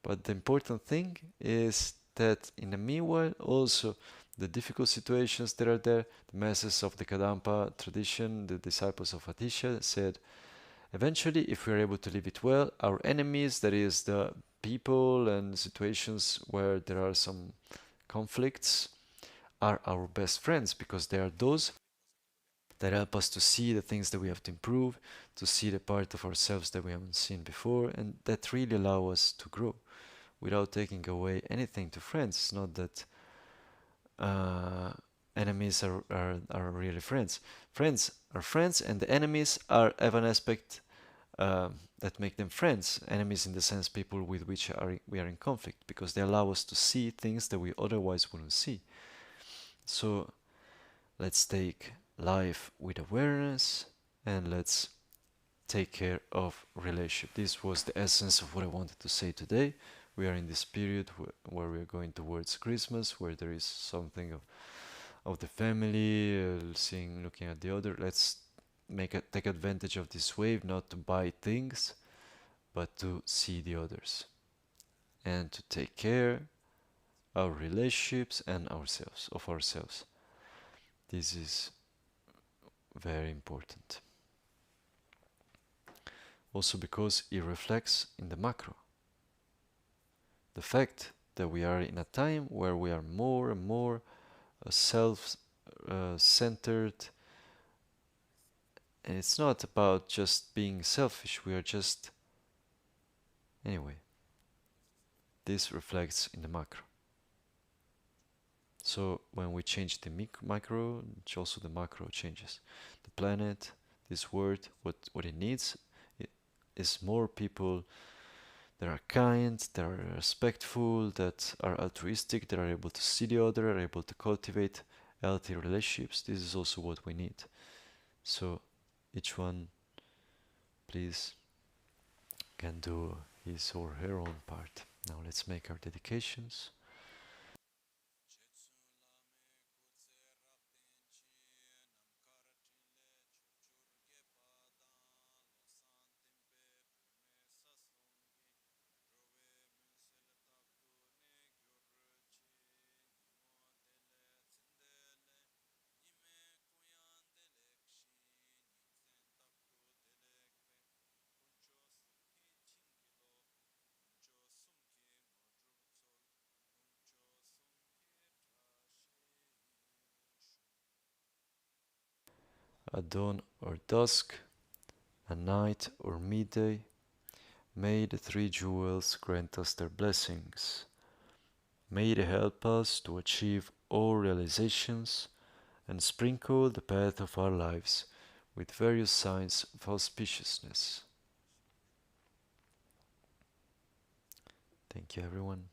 But the important thing is that in the meanwhile, also the difficult situations that are there, the masters of the Kadampa tradition, the disciples of Atisha, said, eventually, if we are able to live it well, our enemies, that is the people and situations where there are some conflicts, are our best friends, because they are those that help us to see the things that we have to improve, to see the part of ourselves that we haven't seen before, and that really allow us to grow without taking away anything to friends. It's not that enemies are really friends. Friends are friends, and the enemies have an aspect that make them friends. Enemies in the sense people with which we are in conflict, because they allow us to see things that we otherwise wouldn't see. So let's take life with awareness, and let's take care of relationship. This was the essence of what I wanted to say today. We are in this period where we are going towards Christmas, where there is something of the family, looking at the other. Let's take advantage of this wave, not to buy things, but to see the others and to take care our relationships and ourselves. This is very important. Also because it reflects in the macro. The fact that we are in a time where we are more and more self-centered, and it's not about just being selfish, we are just... Anyway, this reflects in the macro. So when we change the micro, also the macro changes. The planet, this world, what it needs is more people that are kind, that are respectful, that are altruistic, that are able to see the other, are able to cultivate healthy relationships. This is also what we need. So each one, please, can do his or her own part. Now let's make our dedications. at dawn or dusk, at night or midday, may the three jewels grant us their blessings. May they help us to achieve all realizations and sprinkle the path of our lives with various signs of auspiciousness. Thank you, everyone.